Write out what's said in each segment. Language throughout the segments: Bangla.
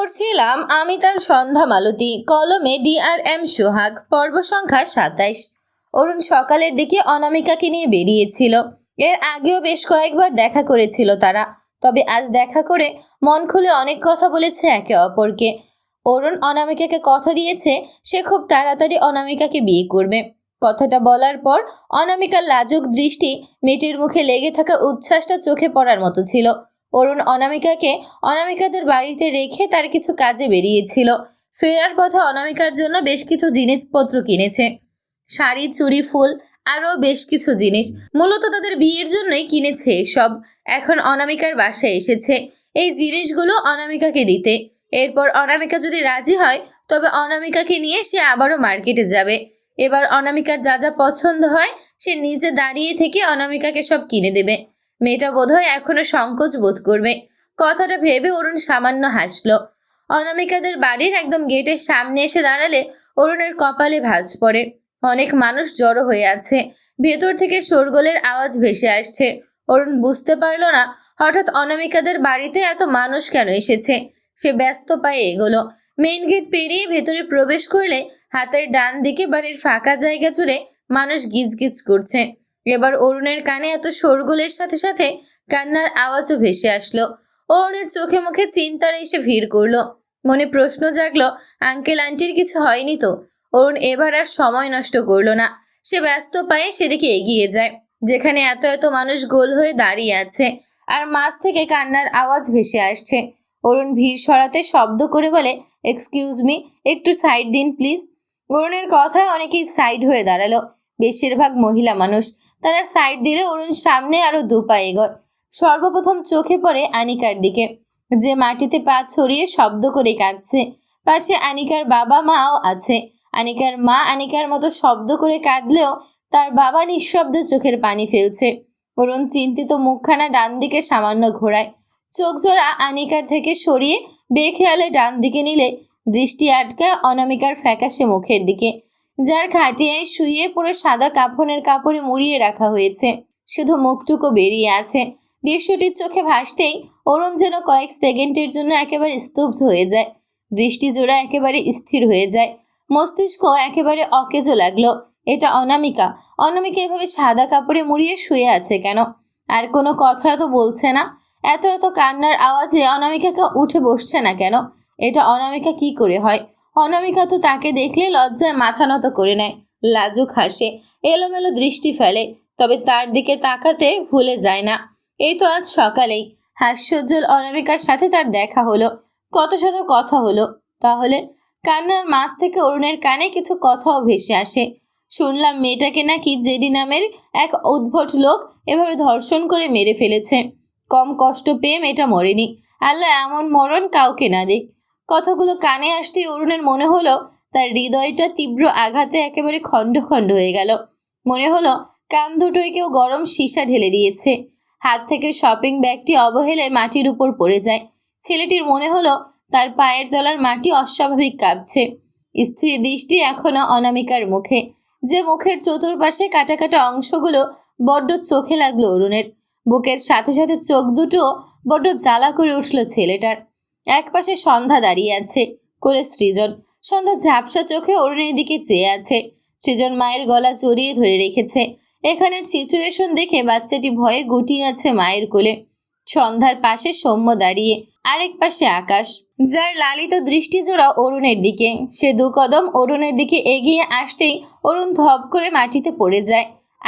পড়ছিলাম আমি তার সন্ধ্যা মালতী, কলমে DRM সোহাগ, পর্ব সংখ্যা 27। অরুণ সকালের দিকে অনামিকাকে নিয়ে বেরিয়েছিল। এর আগেও বেশ কয়েকবার দেখা করেছিল তারা, তবে আজ দেখা করে মন খুলে অনেক কথা বলেছে একে অপরকে। অরুণ অনামিকাকে কথা দিয়েছে সে খুব তাড়াতাড়ি অনামিকাকে বিয়ে করবে। কথাটা বলার পর অনামিকার লাজুক দৃষ্টি মেয়েটির মুখে লেগে থাকা উচ্ছ্বাসটা চোখে পড়ার মতো ছিল। অরুণ অনামিকাদের বাড়িতে রেখে তার কিছু কাজে বেরিয়েছিল। ফেরার পথে অনামিকার জন্য বেশ কিছু জিনিসপত্র কিনেছে, শাড়ি, চুড়ি, ফুল, আরও বেশ কিছু জিনিস। মূলত তাদের বিয়ের জন্যই কিনেছে এসব। এখন অনামিকার বাসায় এসেছে এই জিনিসগুলো অনামিকাকে দিতে। এরপর অনামিকা যদি রাজি হয় তবে অনামিকাকে নিয়ে সে আবারও মার্কেটে যাবে। এবার অনামিকার যা যা পছন্দ হয় সে নিজে দাঁড়িয়ে থেকে অনামিকাকে সব কিনে দেবে। মেয়েটা বোধহয় এখনো সংকোচ বোধ করবে। কথাটা ভেবে অরুণ সামান্য হাসল। অনামিকাদের বাড়ির একদম গেটের সামনে এসে দাঁড়ালে অরুণের কপালে ভাঁজ পড়ে। অনেক মানুষ জড়ো হয়ে আছে, ভেতর থেকে শোরগোলের আওয়াজ ভেসে আসছে। অরুণ বুঝতে পারল না হঠাৎ অনামিকাদের বাড়িতে এত মানুষ কেন এসেছে। সে ব্যস্ত পায়ে এগোলো। মেইন গেট পেরিয়ে ভেতরে প্রবেশ করলে হাতের ডান দিকে বাড়ির ফাঁকা জায়গা জুড়ে মানুষ গিজগিজ করছে। এবার অরুণের কানে এত শোরগোলের সাথে সাথে কান্নার আওয়াজও ভেসে আসলো। অরুণের চোখে মুখে চিন্তার এসে ভিড় করলো। মনে প্রশ্ন জাগলো, আঙ্কেল আন্টির কিছু হয়নি তো? অরুণ এবার আর সময় নষ্ট করলো না। সে ব্যস্ত পায়ে সেদিকে এগিয়ে যায়, যেখানে এত এত মানুষ গোল হয়ে দাঁড়িয়ে আছে আর মাঝ থেকে কান্নার আওয়াজ ভেসে আসছে। অরুণ ভিড় সরাতে শব্দ করে বলে, এক্সকিউজ মি, একটু সাইড দিন প্লিজ। অরুণের কথায় অনেকেই সাইড হয়ে দাঁড়ালো, বেশিরভাগ মহিলা মানুষ। তারা সাইড দিলে অরুণ সামনে আরো দু পা এগোয়। সর্বপ্রথম চোখে পড়ে আনিকার দিকে, যে মাটিতে পা ছড়িয়ে শব্দ করে কাঁদছে। পাশে আনিকার বাবা মাও আছে। আনিকার মা আনিকার মতো শব্দ করে কাঁদলেও তার বাবা নিঃশব্দে চোখের পানি ফেলছে। অরুণ চিন্তিত মুখখানা ডান দিকে সামান্য ঘোরায়। চোখ জোড়া আনিকার থেকে সরিয়ে বেখেয়ালে ডান দিকে নিলে দৃষ্টি আটকায় অনামিকার ফ্যাকাশে মুখের দিকে, যার খাটিয়ায় শুয়ে পুরো সাদা কাপড়ে মুড়িয়ে রাখা হয়েছে, শুধু মুখটুকু বেরিয়ে আছে। দৃশ্যটির চোখে ভাসতেই অরুণ যেন কয়েক সেকেন্ডের জন্য একেবারে স্তব্ধ হয়ে যায়। দৃষ্টি জোড়া একেবারে স্থির হয়ে যায়, মস্তিষ্ক একেবারে অকেজো লাগলো। এটা অনামিকা। অনামিকা এভাবে সাদা কাপড়ে মুড়িয়ে শুয়ে আছে কেন? আর কোনো কথা তো বলছে না। এত এত কান্নার আওয়াজে অনামিকাকে উঠে বসছে না কেন? এটা অনামিকা কি করে হয়? অনামিকা তো তাকে দেখলে লজ্জায় মাথা নত করে নেয়, লাজুক হাসে, এলোমেলো দৃষ্টি ফেলে, তবে তার দিকে তাকাতে ভুলে যায় না। এই তো আজ সকালেই হাস্যোজ্জ্বল অনামিকার সাথে তার দেখা হলো, কত শত কথা হলো। তাহলে কান্নার মাঝ থেকে অরুণের কানে কিছু কথাও ভেসে আসে। শুনলাম মেয়েটাকে নাকি জেডি নামের এক উদ্ভট লোক এভাবে ধর্ষণ করে মেরে ফেলেছে। কম কষ্ট পেয়ে মেয়েটা মরেনি। আল্লাহ এমন মরণ কাউকে না দিক। কথাগুলো কানে আসতেই অরুণের মনে হলো তার হৃদয়টা তীব্র আঘাতে একেবারে খণ্ড খণ্ড হয়ে গেল। মনে হলো কান দুটোয় কেউ গরম সীসা ঢেলে দিয়েছে। হাত থেকে শপিং ব্যাগটি অবহেলায় মাটির উপর পড়ে যায়। ছেলেটির মনে হলো তার পায়ের তলার মাটি অস্বাভাবিক কাঁপছে। স্থির দৃষ্টি এখনো অনামিকার মুখে, যে মুখের চতুর্পাশে কাটা কাটা অংশগুলো বড্ড চোখে লাগলো অরুণের। বুকের সাথে সাথে চোখ দুটো বড্ড জ্বালা করে উঠল ছেলেটার। একপাশে সন্ধ্যা দাঁড়িয়ে আছে, কোলে সৃজন। সন্ধ্যা ঝাপসা চোখে অরুণের দিকে চেয়ে আছে। সৃজন মায়ের গলা জড়িয়ে ধরে রেখেছে। এখানের সিচুয়েশন দেখে বাচ্চাটি ভয়ে গুটিয়ে আছে মায়ের কোলে। সন্ধ্যার পাশে সৌম্য দাঁড়িয়ে, আরেক পাশে আকাশ, যার লালিত দৃষ্টি জোড়া অরুণের দিকে। সে দু কদম অরুণের দিকে এগিয়ে আসতেই অরুণ ধপ করে মাটিতে পড়ে যায়।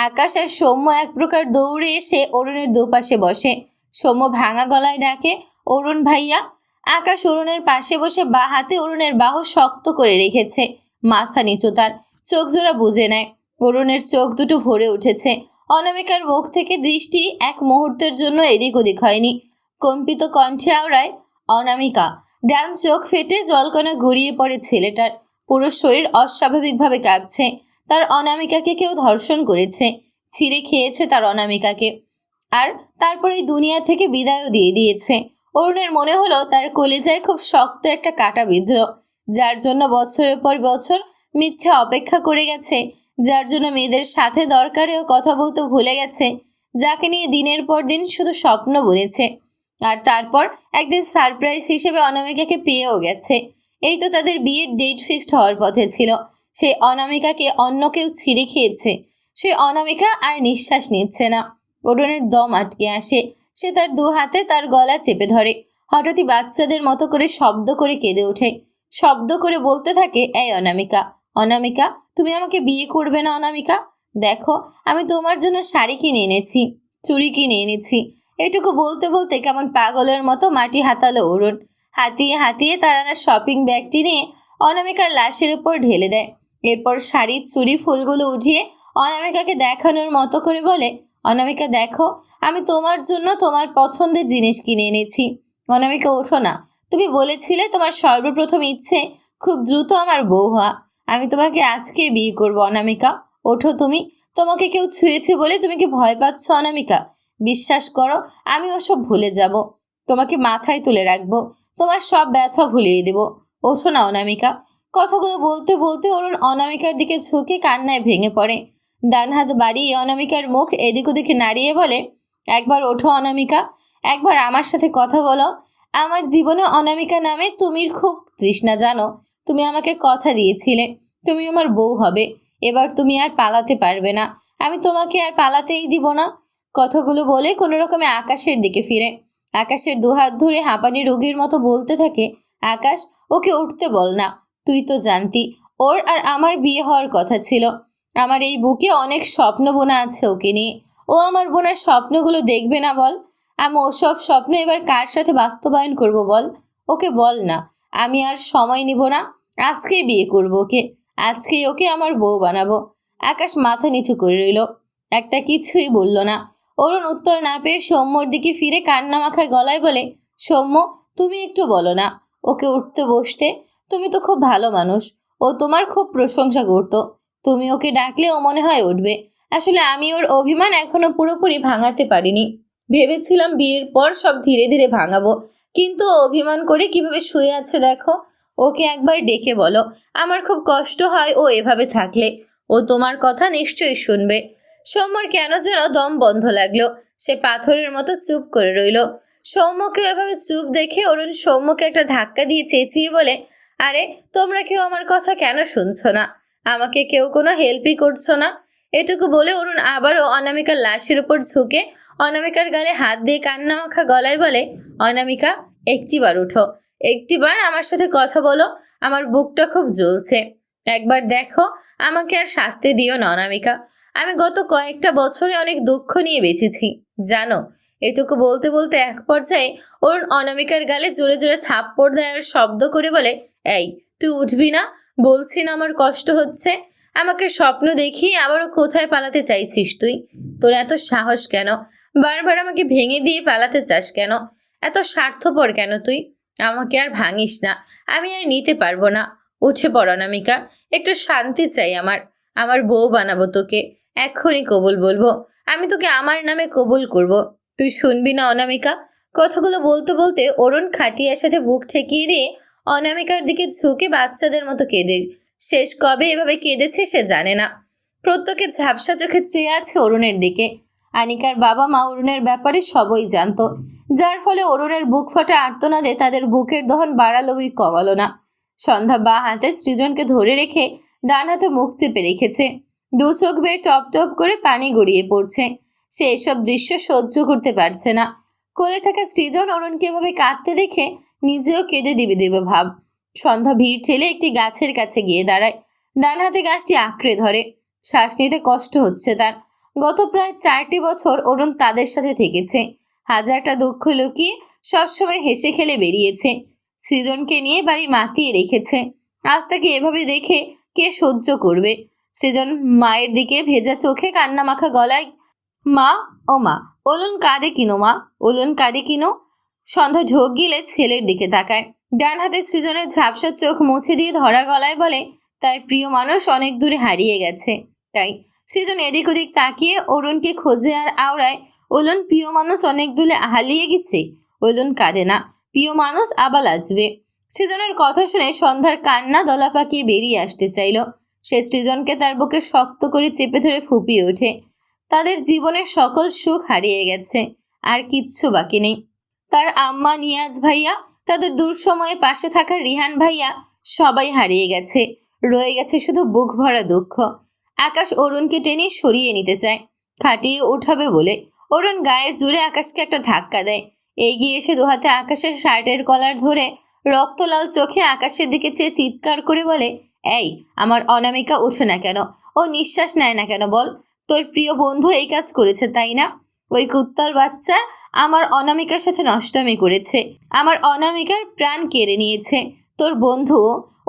আকাশ আর সৌম্য এক প্রকার দৌড়ে এসে অরুণের দুপাশে বসে। সৌম্য ভাঙা গলায় ডাকে, অরুণ ভাইয়া। আকাশ অরুণের পাশে বসে বা হাতে অরুণের বাহু শক্ত করে রেখেছে, মাথা নিচু, তার চোখ জোড়া বুঝে নেয়। অরুণের চোখ দুটো ভরে উঠেছে। অনামিকার মুখ থেকে দৃষ্টি এক মুহূর্তের জন্য এদিক ওদিক হয়নি। কম্পিত কণ্ঠে আওড়ায়, অনামিকা। ডান চোখ ফেটে জলকণা গড়িয়ে পড়ে ছেলেটার। পুরো শরীর অস্বাভাবিকভাবে কাঁপছে। তার অনামিকাকে কেউ ধর্ষণ করেছে, ছিঁড়ে খেয়েছে তার অনামিকাকে, আর তারপর এই দুনিয়া থেকে বিদায়ও দিয়ে দিয়েছে। অরুণের মনে হলো তার কলিজায় খুব শক্ত একটা কাঁটা বিঁধল, যার জন্য বছরের পর বছর মিথ্যে অপেক্ষা করে গেছে, যার জন্য মেয়েদের সাথে দরকারেও কথা বলতে ভুলে গেছে, যাকে নিয়ে দিনের পর দিন শুধু স্বপ্ন বুনেছে। আর তারপর একদিন সারপ্রাইজ হিসেবে অনামিকাকে পেয়েও গেছে। এই তো তাদের বিয়ের ডেট ফিক্সড হওয়ার পথে ছিল। সেই অনামিকাকে অন্য কেউ ছিঁড়ে খেয়েছে। সেই অনামিকা আর নিঃশ্বাস নিচ্ছে না। অরুণের দম আটকে আসে। সে তার দু হাতে তার গলা চেপে ধরে। হঠাৎই বাচ্চাদের মতো করে শব্দ করে কেঁদে ওঠে। শব্দ করে বলতে থাকে, এই অনামিকা, অনামিকা, তুমি আমাকে বিয়ে করবে না অনামিকা? দেখো, আমি তোমার জন্য শাড়ি কিনে এনেছি, চুড়ি কিনে এনেছি। এটুকু বলতে বলতে কেমন পাগলের মতো মাটি হাতালো অরুণ। হাতিয়ে হাতিয়ে তার আনা শপিং ব্যাগটি নিয়ে অনামিকার লাশের উপর ঢেলে দেয়। এরপর শাড়ির চুড়ি ফুলগুলো উঠিয়ে অনামিকাকে দেখানোর মতো করে বলে, অনামিকা দেখো, আমি তোমার জন্য তোমার পছন্দের জিনিস কিনে এনেছি। অনামিকা ওঠো না, তুমি বলেছিলে তোমার সর্বপ্রথম ইচ্ছে খুব দ্রুত আমার বউ হওয়া। আমি তোমাকে আজকে বিয়ে করবো অনামিকা। ওঠো তুমি। তোমাকে কেউ ছুঁয়েছে বলে তুমি কি ভয় পাচ্ছ অনামিকা? বিশ্বাস করো, আমি ওসব ভুলে যাব। তোমাকে মাথায় তুলে রাখবো, তোমার সব ব্যথা ভুলিয়ে দেব। ওঠো না অনামিকা। কথাগুলো বলতে বলতে অরুণ অনামিকার দিকে ঝুঁকে কান্নায় ভেঙে পড়ে। ডান হাত বাড়িয়ে অনামিকার মুখ এদিক ওদিকে নাড়িয়ে বলে, একবার ওঠো অনামিকা, একবার আমার সাথে কথা বলো। আমার জীবনে অনামিকা নামে তুমির খুব তৃষ্ণা জানো। তুমি আমাকে কথা দিয়েছিলে তুমি আমার বউ হবে। এবার তুমি আর পালাতে পারবে না। আমি তোমাকে আর পালাতেই দিব না। কথাগুলো বলে কোনো রকমে আকাশের দিকে ফিরে। আকাশের দুহাত ধরে হাঁপানি রোগীর মতো বলতে থাকে, আকাশ, ওকে উঠতে বল না। তুই তো জানতি ওর আর আমার বিয়ে হওয়ার কথা ছিল। আমার এই বুকে অনেক স্বপ্ন বোনা আছে ওকে নিয়ে। ও আমার বোনার স্বপ্নগুলো দেখবে না বল? আমি ওসব স্বপ্ন এবার কার সাথে বাস্তবায়ন করব বল? ওকে বল না। আমি আর সময় নিব না। আজকেই বিয়ে করব ওকে। আজকেই ওকে আমার বউ বানাবো। আকাশ মাথা নিচু করে রইল। একটা কিছুই বলল না। অরুণ উত্তর না পেয়ে সৌম্যর দিকে ফিরে কান্না মাখা গলায় বলে, সৌম্য, তুমি একটু বলো না ওকে উঠতে বসতে। তুমি তো খুব ভালো মানুষ। ও তোমার খুব প্রশংসা করতো। তুমি ওকে ডাকলে ও মনে হয় উঠবে। আসলে আমি ওর অভিমান এখনো পুরোপুরি ভাঙাতে পারিনি। ভেবেছিলাম বিয়ের পর সব ধীরে ধীরে ভাঙাবো, কিন্তু ও অভিমান করে কিভাবে শুয়ে আছে দেখো। ওকে একবার ডেকে বলো। আমার খুব কষ্ট হয় ও এভাবে থাকলে। ও তোমার কথা নিশ্চয়ই শুনবে। সৌম্যর কেন যেন দম বন্ধ লাগলো। সে পাথরের মতো চুপ করে রইল। সৌম্যকে এভাবে চুপ দেখে অরুণ সৌম্যকে একটা ধাক্কা দিয়ে চেঁচিয়ে বলে, আরে, তোমরা কেউ আমার কথা কেন শুনছো না? আমাকে কেউ কোনো হেল্পই করছো না? এটুকু বলে অরুণ আবারও অনামিকার লাশের উপর ঝুঁকে অনামিকার গালে হাত দিয়ে কান্না মাখা গলায় বলে, অনামিকা, একটিবার উঠো। একটিবার আমার সাথে কথা বলো। আমার বুকটা খুব জ্বলছে। একবার দেখো, আমাকে আর শাস্তি দিও না অনামিকা। আমি গত কয়েকটা বছরে অনেক দুঃখ নিয়ে বেঁচেছি জানো। এটুকু বলতে বলতে এক পর্যায়ে অরুণ অনামিকার গালে জোরে জোরে থাপ্পড় দেয় আর শব্দ করে বলে, এই, তুই উঠবি না? বলছি না আমার কষ্ট হচ্ছে। আমাকে স্বপ্ন দেখিয়ে আবারও কোথায় পালাতে চাইছিস তুই? তোর এত সাহস কেন? বারবার আমাকে ভেঙে দিয়ে পালাতে চাস কেন? এত স্বার্থপর কেন তুই? আমাকে আর ভাঙিস না। আমি আর নিতে পারবো না। উঠে পড় অনামিকা। একটু শান্তি চাই আমার। আমার বউ বানাবো তোকে। এক্ষুনি কবুল বলবো। আমি তোকে আমার নামে কবুল করব। তুই শুনবি না অনামিকা? কথাগুলো বলতে বলতে অরুণ খাটিয়ার সাথে বুক ঠেকিয়ে দিয়ে অনামিকার দিকে ঝুঁকে বাচ্চাদের মতো কেঁদে শেষ কবে এভাবে কেঁদেছে সে জানে না। প্রত্যেকে ঝাপসা চোখে চেয়ে আছে অরুণের দিকে। আনিকার বাবা মা অরুণের ব্যাপারে সবই জানতো, যার ফলে অরুণের বুক ফাটা আর্তনাদে তাদের বুকের দহন বাড়ালোই কমালো না। সন্ধ্যা বা হাতে সৃজনকে ধরে রেখে ডান হাতে মুখ চেপে রেখেছে। দু চোখ বেয়ে টপ টপ করে পানি গড়িয়ে পড়ছে। সে এসব দৃশ্য সহ্য করতে পারছে না। কোলে থাকা সৃজন অরুণকে এভাবে কাঁদতে দেখে নিজেও কেঁদে দিবে দেবে ভাব। সন্ধ্যা ভিড় ঠেলে একটি গাছের কাছে গিয়ে দাঁড়ায়। ডান হাতে গাছটি আঁকড়ে ধরে। শ্বাস নিতে কষ্ট হচ্ছে তার। গত প্রায় 4টি বছর অরুণ তাদের সাথে থেকেছে। হাজারটা দুঃখ লুকিয়ে সবসময় হেসে খেলে বেরিয়েছে। সৃজনকে নিয়ে বাড়ি মাতিয়ে রেখেছে। আজ তাকে এভাবে দেখে কে সহ্য করবে? সৃজন মায়ের দিকে ভেজা চোখে কান্না মাখা গলায়, মা, ও মা, অলুন কাঁদে কিনো মা, অলুন কাঁদে কিনো? সন্ধ্যা ঢোক গিলে ছেলের দিকে তাকায়। ডান হাতে সৃজনের ঝাপসা চোখ মুছে দিয়ে ধরা গলায় বলে, তার প্রিয় মানুষ অনেক দূরে হারিয়ে গেছে। তাই সৃজন এদিক ওদিক তাকিয়ে অরুণকে খোঁজে আর আওড়ায়, অলুন, প্রিয় মানুষ অনেক দূরে হারিয়ে গেছে। অলুন কাঁদে না, প্রিয় মানুষ আবার আসবে। সৃজনের কথা শুনে সন্ধ্যার কান্না দলা পাকিয়ে বেরিয়ে আসতে চাইল। সে সৃজনকে তার বুকে শক্ত করে চেপে ধরে ফুপিয়ে ওঠে। তাদের জীবনের সকল সুখ হারিয়ে গেছে, আর কিচ্ছু বাকি নেই। তার আম্মা, নিয়াজ ভাইয়া, তাদের দুঃসময়ে পাশে থাকা রিহান ভাইয়া সবাই হারিয়ে গেছে। রয়ে গেছে শুধু বুক ভরা দুঃখ। আকাশ অরুণকে টেনে সরিয়ে নিতে চায়, খাটিয়ে উঠাবে বলে। অরুণ গায়ের জোরে আকাশকে একটা ধাক্কা দেয়। এগিয়ে এসে দুহাতে আকাশের শার্টের কলার ধরে রক্তলাল চোখে আকাশের দিকে চেয়ে চিৎকার করে বলে, এই আমার অনামিকা ওঠে না কেন? ও নিঃশ্বাস নেয় না কেন বল? তোর প্রিয় বন্ধু এই কাজ করেছে তাই না? ওই কুত্তার বাচ্চা আমার অনামিকার সাথে নষ্টামি করেছে, আমার অনামিকার প্রাণ কেড়ে নিয়েছে। তোর বন্ধু,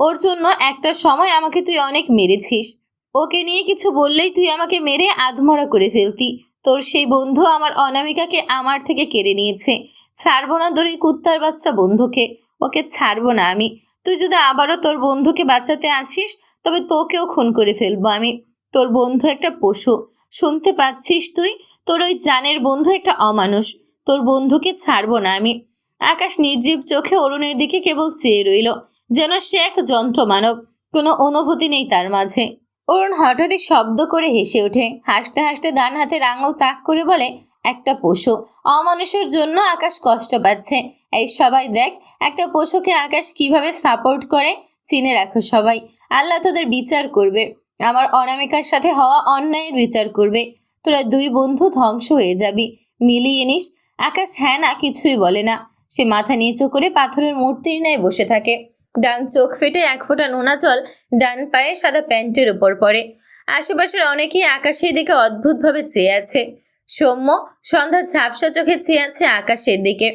ওর জন্য একটা সময় আমাকে তুই অনেক মেরেছিস। ওকে নিয়ে কিছু বললেই তুই আমাকে মেরে আধমরা করে ফেলতি। তোর সেই বন্ধু আমার অনামিকাকে আমার থেকে কেড়ে নিয়েছে। ছাড়বো না তোর এই কুত্তার বাচ্চা বন্ধুকে, ওকে ছাড়বো না আমি। তুই যদি আবারও তোর বন্ধুকে বাঁচাতে আসিস তবে তোকেও খুন করে ফেলবো আমি। তোর বন্ধু একটা পশু, শুনতে পাচ্ছিস তুই? তোর ওই জানের বন্ধু একটা অমানুষ। তোর বন্ধুকে ছাড়বো না আমি। আকাশ নির্জীব চোখে অরুণের দিকে কেবল চেয়ে রইল, যেন সে এক যন্ত্র মানব, কোনো অনুভূতি নেই তার মাঝে। অরুণ হঠাৎই শব্দ করে হেসে ওঠে, হাসতে হাসতে ডান হাতের আঙুল তাক করে বলে, একটা পশু, অমানুষের জন্য আকাশ কষ্ট পাচ্ছে। এই সবাই দেখ একটা পশুকে আকাশ কিভাবে সাপোর্ট করে। চিনে রাখো সবাই, আল্লাহ তোদের বিচার করবে। আমার অনামিকার সাথে হওয়া অন্যায়ের বিচার করবে। তোরা দুই বন্ধু ধ্বংস হয়ে যাবি, মিলিয়ে নিস। আকাশ হ্যাঁ না কিছুই বলে না। সে মাথা নিচু করে পাথরের মূর্তির ন্যায় বসে থাকে। ডান চোখ ফেটে এক ফোঁটা নোনা জল ডান পায়ে সাদা প্যান্টের উপর পড়ে। আশেপাশের অনেকেই আকাশের দিকে অদ্ভুতভাবে চেয়ে আছে। সৌম্য, সন্ধ্যা ঝাপসা চোখে চেয়ে আছে আকাশের দিকে।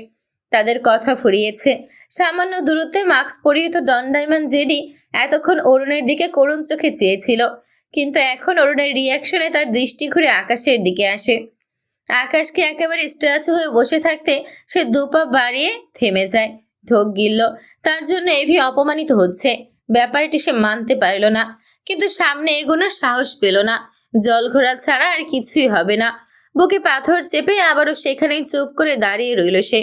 তাদের কথা ফুরিয়েছে। সামান্য দূরত্বে মাস্ক পরিহিত দণ্ডায়মান জেডি এতক্ষণ অরুণের দিকে করুণ চোখে চেয়েছিল, কিন্তু এখন অরুণের রিয়াকশনে তার দৃষ্টি ঘুরে আকাশের দিকে আসে। আকাশকে একেবারে স্ট্যাচু হয়ে বসে থাকতে সে দুপা বাড়িয়ে থেমে যায়, ঢোক গিলল। তার জন্য এভি অপমানিত হচ্ছে, ব্যাপারটি সে মানতে পারল না, কিন্তু সামনে এগোনোর সাহস পেল না। জল ঘোরা ছাড়া আর কিছুই হবে না। বুকে পাথর চেপে আবারও সেখানেই চুপ করে দাঁড়িয়ে রইল সে।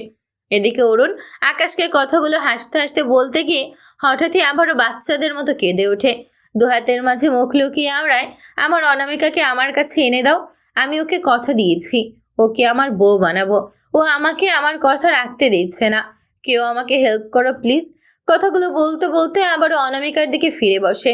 এদিকে অরুণ আকাশকে কথাগুলো হাসতে হাসতে বলতে গিয়ে হঠাৎই আবারও বাচ্চাদের মতো কেঁদে ওঠে। দুহাতের মাঝে মুখ লুকিয়ে আওড়ায়, আমার অনামিকাকে আমার কাছে এনে দাও। আমি ওকে কথা দিয়েছি, ওকে আমার বউ বানাবো। ও আমাকে আমার কথা রাখতে দিচ্ছে না। কেউ আমাকে হেল্প করো প্লিজ। কথাগুলো বলতে বলতে আবারও অনামিকার দিকে ফিরে বসে।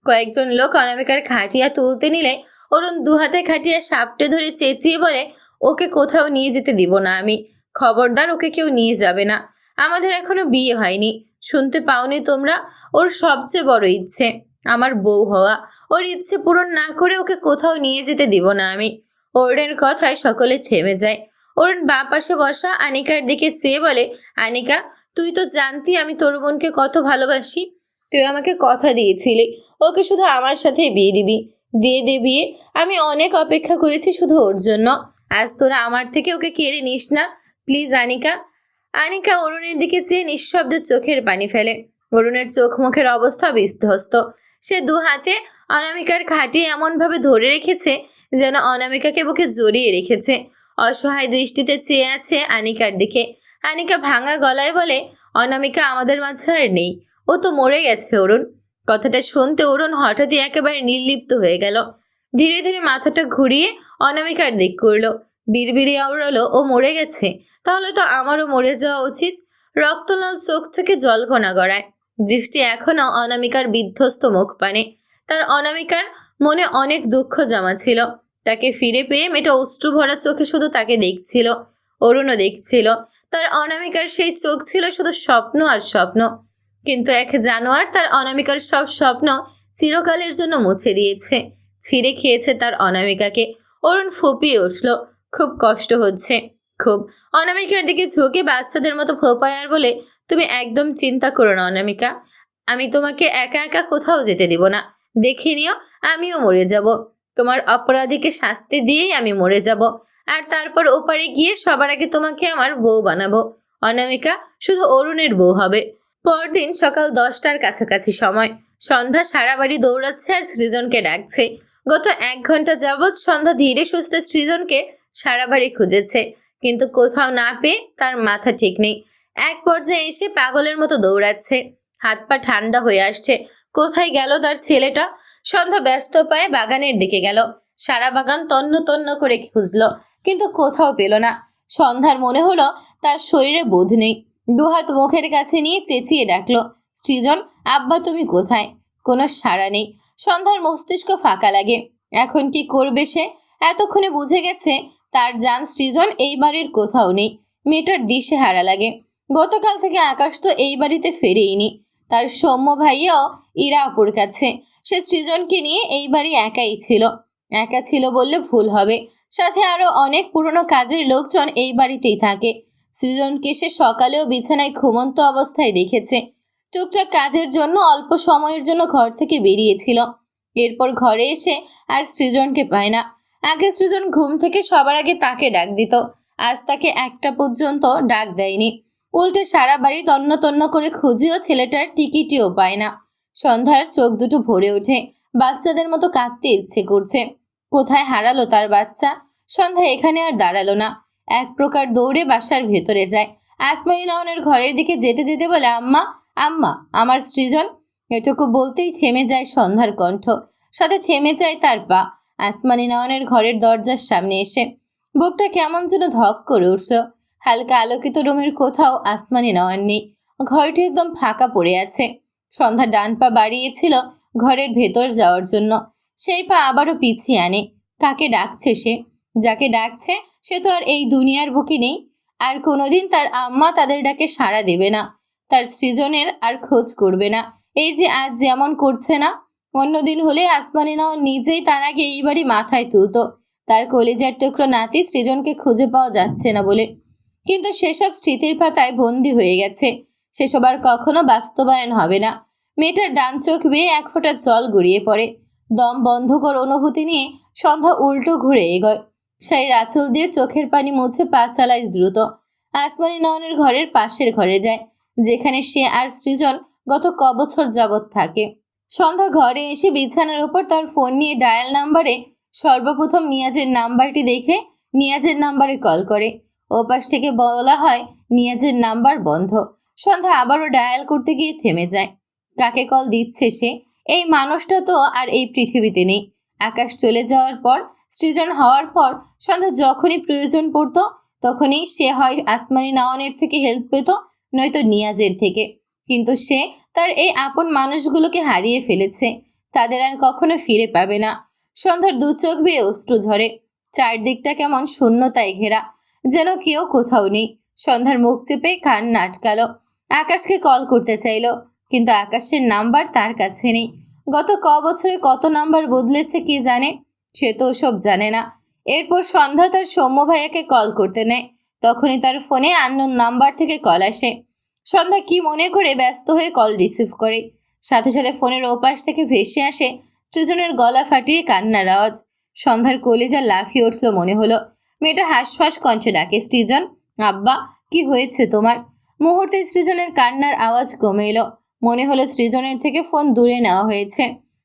কয়েকজন লোক অনামিকার খাটিয়া তুলতে নিলে অরুণ দুহাতে খাটিয়া সাপটে ধরে চেঁচিয়ে বলে, ওকে কোথাও নিয়ে যেতে দিব না আমি। খবরদার, ওকে কেউ নিয়ে যাবে না। আমাদের এখনো বিয়ে হয়নি, শুনতে পাওনি তোমরা? ওর সবচেয়ে বড় ইচ্ছে আমার বউ হওয়া। ওর ইচ্ছে পূরণ না করে ওকে কোথাও নিয়ে যেতে দিব না আমি। অরুণের কথায় সকলে থেমে যায়। অরুণ বাঁ পাশে বসা আনিকার দিকে চেয়ে বলে, আনিকা, তুই তো জানতি আমি তোর বোনকে কত ভালোবাসি। তুই আমাকে কথা দিয়েছিলি ওকে শুধু আমার সাথেই বিয়ে দিবি। দিয়ে দে বিয়ে। আমি অনেক অপেক্ষা করেছি শুধু ওর জন্য। আজ তোরা আমার থেকে ওকে কেড়ে নিস না প্লিজ আনিকা। আনিকা অরুণের দিকে চেয়ে নিঃশব্দে চোখের পানি ফেলে। অরুণের চোখ মুখের অবস্থা বিধ্বস্ত। সে দু হাতে অনামিকার খাটি এমনভাবে ধরে রেখেছে যেন অনামিকাকে বুকে জড়িয়ে রেখেছে। অসহায় দৃষ্টিতে চেয়ে আছে আনিকার দিকে। আনিকা ভাঙা গলায় বলে, অনামিকা আমাদের মাঝে আর নেই, ও তো মরে গেছে অরুণ। কথাটা শুনতে অরুণ হঠাৎই একেবারে নির্লিপ্ত হয়ে গেল। ধীরে ধীরে মাথাটা ঘুরিয়ে অনামিকার দিক করলো, বিড়বিড়িয়ে আওড়ালো, ও মরে গেছে? তাহলে তো আমারও মরে যাওয়া উচিত। রক্তলাল চোখ থেকে জলকণা গড়ায়। দৃষ্টি এখনো অনামিকার বিধ্বস্ত মুখ পানে। তার অনামিকার মনে অনেক দুঃখ জমা ছিল। তাকে ফিরে পেয়ে মেয়েটা অশ্রু ভরা চোখে শুধু তাকে দেখছিল। অরুণও দেখছিল। তার অনামিকার সেই চোখ ছিল শুধু স্বপ্ন আর স্বপ্ন। কিন্তু এক জানোয়ার তার অনামিকার সব স্বপ্ন চিরকালের জন্য মুছে দিয়েছে, ছিঁড়ে খেয়েছে তার অনামিকাকে। অরুণ ফুপিয়ে উঠল, খুব কষ্ট হচ্ছে, খুব। অনামিকার দিকে ঝুঁকে বাচ্চাদের মতো ফোপায় আর বলে, তুমি একদম চিন্তা করো না অনামিকা, আমি তোমাকে একা একা কোথাও যেতে দিব না। দেখে নিও, আমিও মরে যাব। তোমার অপরাধীকে শাস্তি দিয়েই আমি মরে যাব, আর তারপর ওপারে গিয়ে সবার আগে তোমাকে আমার বউ বানাবো। অনামিকা শুধু অরুণের বউ হবে। পরদিন সকাল 10টার কাছাকাছি সময়। সন্ধ্যা সারা বাড়ি দৌড়াচ্ছে আর সৃজনকে ডাকছে। গত 1 ঘন্টা যাবৎ সন্ধ্যা ধীরে সুস্থে সৃজনকে সারা বাড়ি খুঁজেছে, কিন্তু কোথাও না পেয়ে তার মাথা ঠিক নেই। এক পর্যায়ে এসে পাগলের মতো দৌড়াচ্ছে, হাত পা ঠান্ডা হয়ে আসছে। কোথায় গেল তার ছেলেটা? সন্ধ্যা ব্যস্ত পায়ে বাগানের দিকে গেল। সারা বাগান তন্ন তন্ন করে খুঁজল, কিন্তু কোথাও পেল না। সন্ধ্যার মনে হলো তার শরীরে বোধ নেই। দুহাত মুখের কাছে নিয়ে চেঁচিয়ে ডাকলো, সৃজন, আব্বা তুমি কোথায়? কোনো সাড়া নেই। সন্ধ্যার মস্তিষ্ক ফাঁকা লাগে। এখন কি করবে সে? এতক্ষণে বুঝে গেছে তার জান সৃজন এই বাড়ির কোথাও নেই। মেয়েটার দিশে হারা লাগে। গতকাল থেকে আকাশ তো এই বাড়িতে ফেরেইনি। তার সৌম্য ভাইয়াও ইরা অপুর কাছে। সে সৃজনকে নিয়ে এই বাড়ি একাই ছিল। একা ছিল বললে ভুল হবে। সাথে আরো অনেক পুরনো কাজের লোকজন এই বাড়িতেই থাকে। সৃজনকে সে সকালেও বিছানায় ঘুমন্ত অবস্থায় দেখেছে। টুকটাক কাজের জন্য অল্প সময়ের জন্য ঘর থেকে বেরিয়েছিল। এরপর ঘরে এসে আর সৃজনকে পায় না। আগে সৃজন ঘুম থেকে সবার আগে তাকে ডাক দিত। আজ তাকে একটা পর্যন্ত ডাক দেয়নি। উল্টে সারা বাড়ি তন্ন তন্ন করে খুঁজেও ছেলেটার টিকিটিও পায় না। সন্ধ্যার চোখ দুটো ভরে ওঠে। বাচ্চাদের মতো কাঁদতে ইচ্ছে করছে। কোথায় হারালো তার বাচ্চা? সন্ধ্যা এখানে আর দাঁড়ালো না। এক প্রকার দৌড়ে বাসার ভেতরে যায়। আসমানি নয়নের ঘরের দিকে যেতে যেতে বলে, আম্মা, আম্মা, আমার সৃজন। এটুকু বলতেই থেমে যায় সন্ধ্যার কণ্ঠ। সাথে থেমে যায় তার পা। আসমানি নয়নের ঘরের দরজার সামনে এসে বুকটা কেমন যেন ধক করে উঠল। হালকা আলোকিত রুমের কোথাও আসমানি নয়ন নেই। ঘরটি একদম ফাঁকা পড়ে আছে। সন্ধ্যা ডান পা বাড়িয়েছিল ঘরের ভেতর যাওয়ার জন্য। সেই পা আবারও পিছিয়ে আনে। কাকে ডাকছে সে? যাকে ডাকছে সে তো আর এই দুনিয়ার বুকে নেই। আর কোনোদিন তার আম্মা তাদের ডাকে সাড়া দেবে না। তার সৃজনের আর খোঁজ করবে না। এই যে আজ যেমন করছে না। অন্যদিন হলে আসমানি নয়ন নিজেই তার আগে এই বাড়ি মাথায় তুলত। তার কলেজার টুকরো নাতি সৃজনকে খুঁজে পাওয়া যাচ্ছে না বলে। কিন্তু সেসব স্মৃতির পাতায় বন্দী হয়ে গেছে। সেসব আর কখনো বাস্তবায়ন হবে না। মেয়েটার ডান চোখ বেয়ে এক ফোঁটা জল গড়িয়ে পড়ে। দম বন্ধকর অনুভূতি নিয়ে সন্ধ্যা উল্টো ঘুরে এগোয়। শাড়ির আঁচল দিয়ে চোখের পানি মুছে পা চালায় দ্রুত। আসমানি নয়নের ঘরের পাশের ঘরে যায়, যেখানে সে আর সৃজন গত কবছর যাবৎ থাকে। সন্ধ্যা ঘরে এসে বিছানার উপর তার ফোন নিয়ে ডায়াল নাম্বারে সর্বপ্রথম নিয়াজের নাম্বারটি দেখে নিয়াজের নাম্বারে কল করে। ওপাশ থেকে বলা হয় নিয়াজের নাম্বার বন্ধ। সন্ধ্যা আবারও ডায়াল করতে গিয়ে থেমে যায়। কাকে কল দিচ্ছে সে? এই মানুষটা তো আর এই পৃথিবীতে নেই। আকাশ চলে যাওয়ার পর, সৃজন হওয়ার পর সন্ধ্যা যখনই প্রয়োজন পড়তো তখনই সে হয় আসমানি নয়নের থেকে হেল্প পেত, নয়তো নিয়াজের থেকে। কিন্তু সে তার এই আপন মানুষগুলোকে হারিয়ে ফেলেছে। তাদের আর কখনো ফিরে পাবে না। সন্ধ্যার দু চোখ বেয়ে অশ্রু ঝরে। চারদিকটা কেমন শূন্যতায় ঘেরা, যেন কেউ কোথাও নেই। সন্ধ্যার মুখ চেপে কান্না আটকালো। আকাশকে কল করতে চাইলো, কিন্তু আকাশের নাম্বার তার কাছে নেই। গত বছরে কত নাম্বার বদলেছে কে জানে। সে তো ওসব জানে না। এরপর সন্ধ্যা তার সৌম্য ভাইয়াকে কল করতে নেয়। তখনই তার ফোনে আননোন নাম্বার থেকে কল আসে। সন্ধ্যা কি মনে করে ব্যস্ত হয়ে কল রিসিভ করে। সাথে সাথে ফোনের ওপাশ থেকে ভেসে আসে সৃজনের গলা ফাটিয়ে কান্নার আওয়াজ। সন্ধ্যার কলিজা লাফিয়ে উঠল মনে হলো। মেয়েটা হাঁসফাঁস কণ্ঠে ডাকে, সৃজন, আব্বা, কি হয়েছে তোমার? মুহূর্তে সৃজনের কান্নার আওয়াজ কমে এলো। মনে হলো সৃজনের থেকে ফোন দূরে নেওয়া হয়েছে।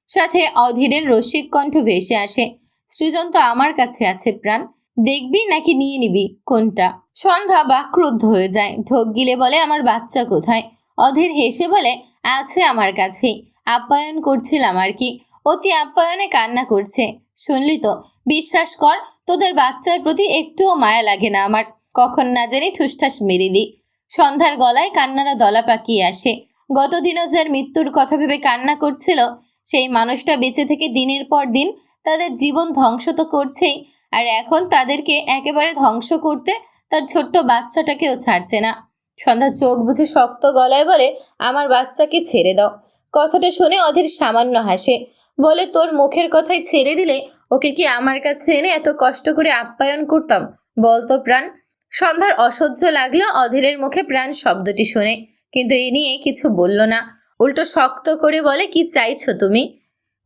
সাথে অধীরের রসিক কণ্ঠ ভেসে আসে, সৃজন তো আমার কাছে আছে প্রাণ, দেখবি নাকি নিয়ে নিবি, কোনটা? সন্ধ্যা বাক্রুদ্ধ হয়ে যায়। ঢোক গিলে বলে, আমার বাচ্চা কোথায়? অধীর হেসে বলে, আছে আমার কাছেই, আপ্যায়ন করছিলাম আর কি। অতি আপ্যায়নে কান্না করছে। শুনলি তো, বিশ্বাস কর, তোদের বাচ্চার প্রতি একটুও মায়া লাগে না আমার। কখন না জানি ঠুসঠাস মেরে দিই। সন্ধ্যার গলায় কান্নারা দলা পাকিয়ে আসে। গতদিনও যার মৃত্যুর কথা ভেবে কান্না করছিল, সেই মানুষটা বেঁচে থেকে দিনের পর দিন তাদের জীবন ধ্বংস তো করছেই, আর এখন তাদেরকে একেবারে ধ্বংস করতে তার ছোট্ট বাচ্চাটাকেও ছাড়ছে না। সন্ধ্যা চোখ বুঝে শক্ত গলায় বলে, আমার বাচ্চাকে ছেড়ে দাও। কথাটা শুনে অধীর সামান্য হাসে। বলে, তোর মুখের কথাই ছেড়ে দিলে ওকে কি আমার কাছে এনে এত কষ্ট করে আপ্যায়ন করতাম বলতো প্রাণ? সন্ধ্যার অসহ্য লাগলো অধীরের মুখে প্রাণ শব্দটি শুনে, কিন্তু এ নিয়ে কিছু বলল না। উল্টো শক্ত করে বলে, কি চাইছো তুমি?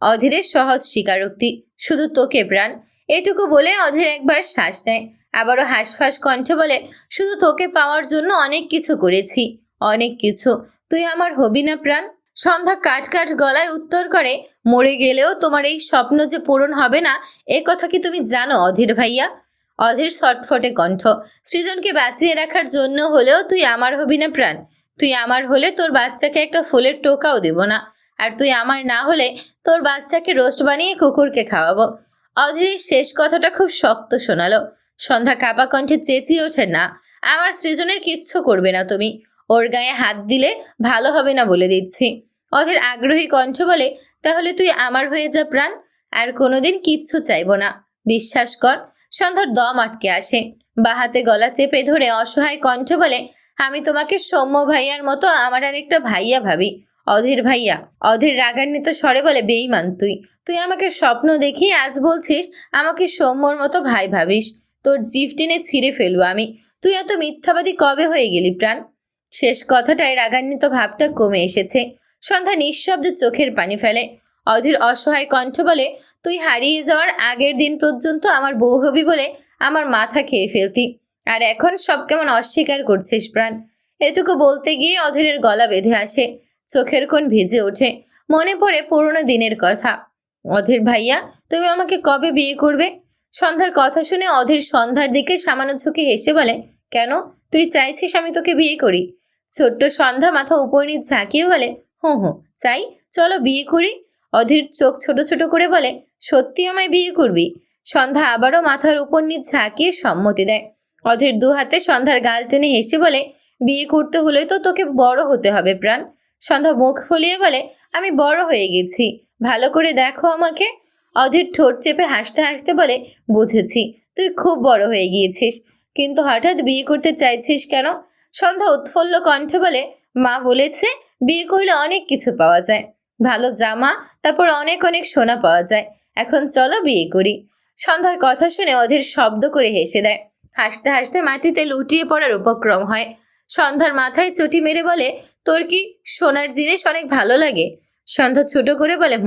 অধীরের সহজ স্বীকারোক্তি, শুধু তোকে প্রাণ। এটুকু বলে অধীর একবার শ্বাস নেয়। আবারও হাঁসফাঁস কণ্ঠে বলে, শুধু তোকে পাওয়ার জন্য অনেক কিছু করেছি, অনেক কিছু। তুই আমার হবি না প্রাণ? সন্ধ্যা কাট কাট গলায় উত্তর করে, মরে গেলেও তোমার এই স্বপ্ন যে পূরণ হবে না, এ কথা কি তুমি জানো অধীর ভাইয়া? অধীর ছটফটে কণ্ঠ, সৃজনকে বাঁচিয়ে রাখার জন্য হলেও তুই আমার হবি না প্রাণ? তুই আমার হলে তোর বাচ্চাকে একটা ফুলের টোকাও দেব না। আর তুই আমার না হলে তোর বাচ্চাকে রোস্ট বানিয়ে কুকুরকে খাওয়াবো। অধীরের শেষ কথাটা খুব শক্ত শোনালো। সন্ধ্যা কাপা কণ্ঠে চেঁচিয়ে ওঠে, না, আমার সৃজনের কিচ্ছু করবে না তুমি। ওর গায়ে হাত দিলে ভালো হবে না বলে দিচ্ছি। অধীর আগ্রহী কণ্ঠ বলে, তাহলে তুই আমার হয়ে যা প্রাণ, আর কোনোদিন কিচ্ছু চাইবো না, বিশ্বাস কর। সন্ধ্যার দম আটকে আসে, বাহাতে গলা চেপে ধরে অসহায় কণ্ঠ বলে, আমি তোমাকে সৌম্য ভাইয়ার মতো আমার আরেকটা ভাইয়া ভাবি। অধীর ভাইয়া। অধীর রাগান্বিত স্বরে বলে, বেঈমান তুই। তুই আমাকে স্বপ্ন দেখিয়ে আজ বলছিস আমাকে সৌম্যর মতো ভাই ভাবিস। তোর জিভ টেনে ছিঁড়ে ফেলবো আমি। তুই এত মিথ্যাবাদী কবে হয়ে গেলি প্রাণ? শেষ কথাটায় রাগান্বিত ভাবটা কমে এসেছে। সন্ধ্যা নিঃশব্দে চোখের পানি ফেলে। অধীর অসহায় কণ্ঠ বলে, তুই হারিয়ে যাওয়ার আগের দিন পর্যন্ত আমার বউ হবি বলে আমার মাথা খেয়ে ফেলতি, আর এখন সব কেমন অস্বীকার করছিস প্রাণ। এটুকু বলতে গিয়ে অধীরের গলা বেঁধে আসে, চোখের কোণ ভিজে ওঠে। মনে পড়ে পুরনো দিনের কথা। অধীর ভাইয়া, তুমি আমাকে কবে বিয়ে করবে? সন্ধ্যার কথা শুনে অধীর সন্ধ্যার দিকে সামান্য ঝুঁকে হেসে বলে, কেন, তুই চাইছিস আমি তোকে বিয়ে করি? ছোট্ট সন্ধ্যা মাথা উপর নিচ ঝাঁকিয়ে বলে, হুঁ হুঁ চাই, চলো বিয়ে করি। অধীর চোখ ছোট ছোট করে বলে, সত্যি আমায় বিয়ে করবি? সন্ধ্যা আবারও মাথার উপর নিচ ঝাঁকিয়ে সম্মতি দেয়। অধীর দু হাতে সন্ধ্যার গাল টেনে হেসে বলে, বিয়ে করতে হলে তো তোকে বড় হতে হবে প্রাণ। সন্ধ্যা মুখ ফুলিয়ে বলে, আমি বড় হয়ে গেছি, ভালো করে দেখো আমাকে। অধীর ঠোঁট চেপে হাসতে হাসতে বলে, বুঝেছি, তুই খুব বড় হয়ে গিয়েছিস, কিন্তু হঠাৎ বিয়ে করতে চাইছিস কেন? সন্ধ্যা উৎফুল্ল কণ্ঠে বলে, মা বলেছে বিয়ে করলে অনেক কিছু পাওয়া যায়, ভালো জামা, তারপর অনেক অনেক সোনা পাওয়া যায়। এখন চলো বিয়ে করি। সন্ধ্যার কথা শুনে অধীর শব্দ করে হেসে দেয়। হাসতে হাসতে মাটিতে লুটিয়ে পড়ার উপক্রম হয়। সন্ধ্যার মাথায় চটি মেরে বলে, তোর কি সোনার জিনিস অনেক ভালো লাগে? সন্ধ্যা ছোট করে বলে,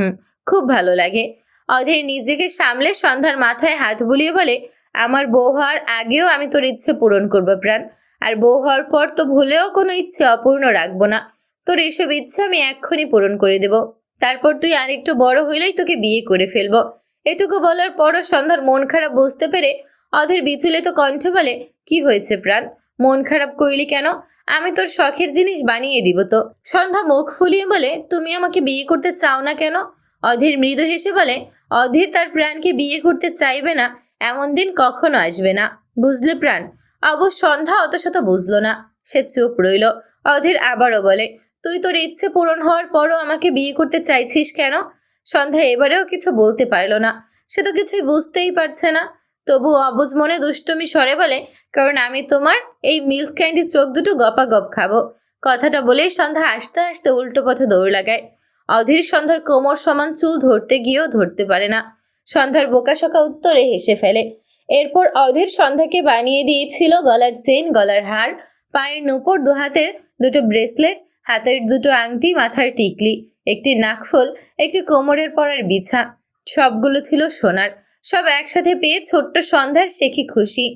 খুব ভালো লাগে। অধীর নিজেকে সামলে সন্ধ্যার মাথায় হাত বুলিয়ে বলে, আমার বউ হওয়ার আগেও আমি তোর ইচ্ছে পূরণ করবো প্রাণ, আর বউ হওয়ার পর তো ভুলেও কোনো ইচ্ছে অপূর্ণ রাখবো না। তোর এসব ইচ্ছে আমি এক্ষুনি পূরণ করে দেব, তারপর তুই আরেকটু বড় হইলেই তোকে বিয়ে করে ফেলবো। এটুকু বলার পরও সন্ধ্যার মন খারাপ বুঝতে পেরে অধীর বিচলিত কণ্ঠে বলে, কি হয়েছে প্রাণ, মন খারাপ করলি কেন? আমি তোর শখের জিনিস বানিয়ে দিব তো। সন্ধ্যা মুখ ফুলিয়ে বলে, তুমি আমাকে বিয়ে করতে চাও না কেন? অধীর মৃদু হেসে বলে, অধীর তার প্রাণকে বিয়ে করতে চাইবে না এমন দিন কখনো আসবে না, বুঝলে প্রাণ? অবশ্য সন্ধ্যা অত শত বুঝলো না, সে চুপ রইল। অধীর আবারও বলে, তুই তোর ইচ্ছে পূরণ হওয়ার পরও আমাকে বিয়ে করতে চাইছিস কেন? সন্ধ্যা এবারেও কিছু বলতে পারল না, সে তো কিছুই বুঝতেই পারছে না। তবু অবুঝ মনে দুষ্টমি স্বরে বলে, কারণ আমি তোমার এই মিল্ক ক্যান্ডি চোখ দুটো গপাগপ খাবো। কথাটা বলেই সন্ধ্যা হাসতে হাসতে উল্টো পথে দৌড় লাগায়। অধীর সন্ধ্যার কোমর সমান চুল ধরতে গিয়েও ধরতে পারে না। সন্ধ্যার বোকাশোকা উত্তরে হেসে ফেলে। এরপর অধীর সন্ধ্যাকে বানিয়ে দিয়েছিল গলার চেন, গলার হার, পায়ের নুপুর, দু হাতের দুটো ব্রেসলেট, হাতের দুটো আংটি, মাথার টিকলি, একটি নাকফুল, একটি কোমরের পরার বিছা। সবগুলো ছিল সোনার। সব একসাথে পেয়ে ছোট্ট সন্ধ্যার সে কি খুশি।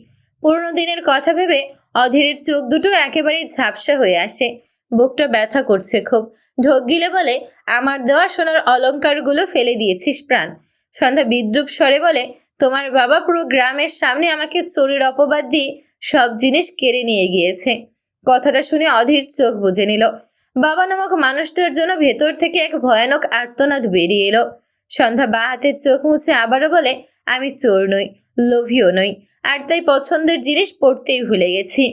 পুরনো দিনের কথা ভেবে অধীরের চোখ দুটো একেবারেই ঝাপসা হয়ে আসে। বুকটা ব্যথা করছে খুব। ঢোক গিলে বলে, আমার দেওয়া সোনার অলংকারগুলো ফেলে দিয়েছিস প্রাণ। সন্ধ্যা বিদ্রুপ স্বরে বলে, তোমার বাবা পুরো গ্রামের সামনে আমাকে চোরের অপবাদ দিয়ে সব জিনিস কেড়ে নিয়ে গিয়েছে। কথাটা শুনে অধীর চোখ বুজে নিল। বাবা নামক মানুষটার জন্য ভেতর থেকে এক ভয়ানক আর্তনাদ বেরিয়ে এলো। সন্ধ্যা বা হাতের চোখ মুছে আবারও বলে, আমি চোর নই, লোভীও নই, আর তাই পছন্দের জিনিস পড়তেই ভুলে গেছি।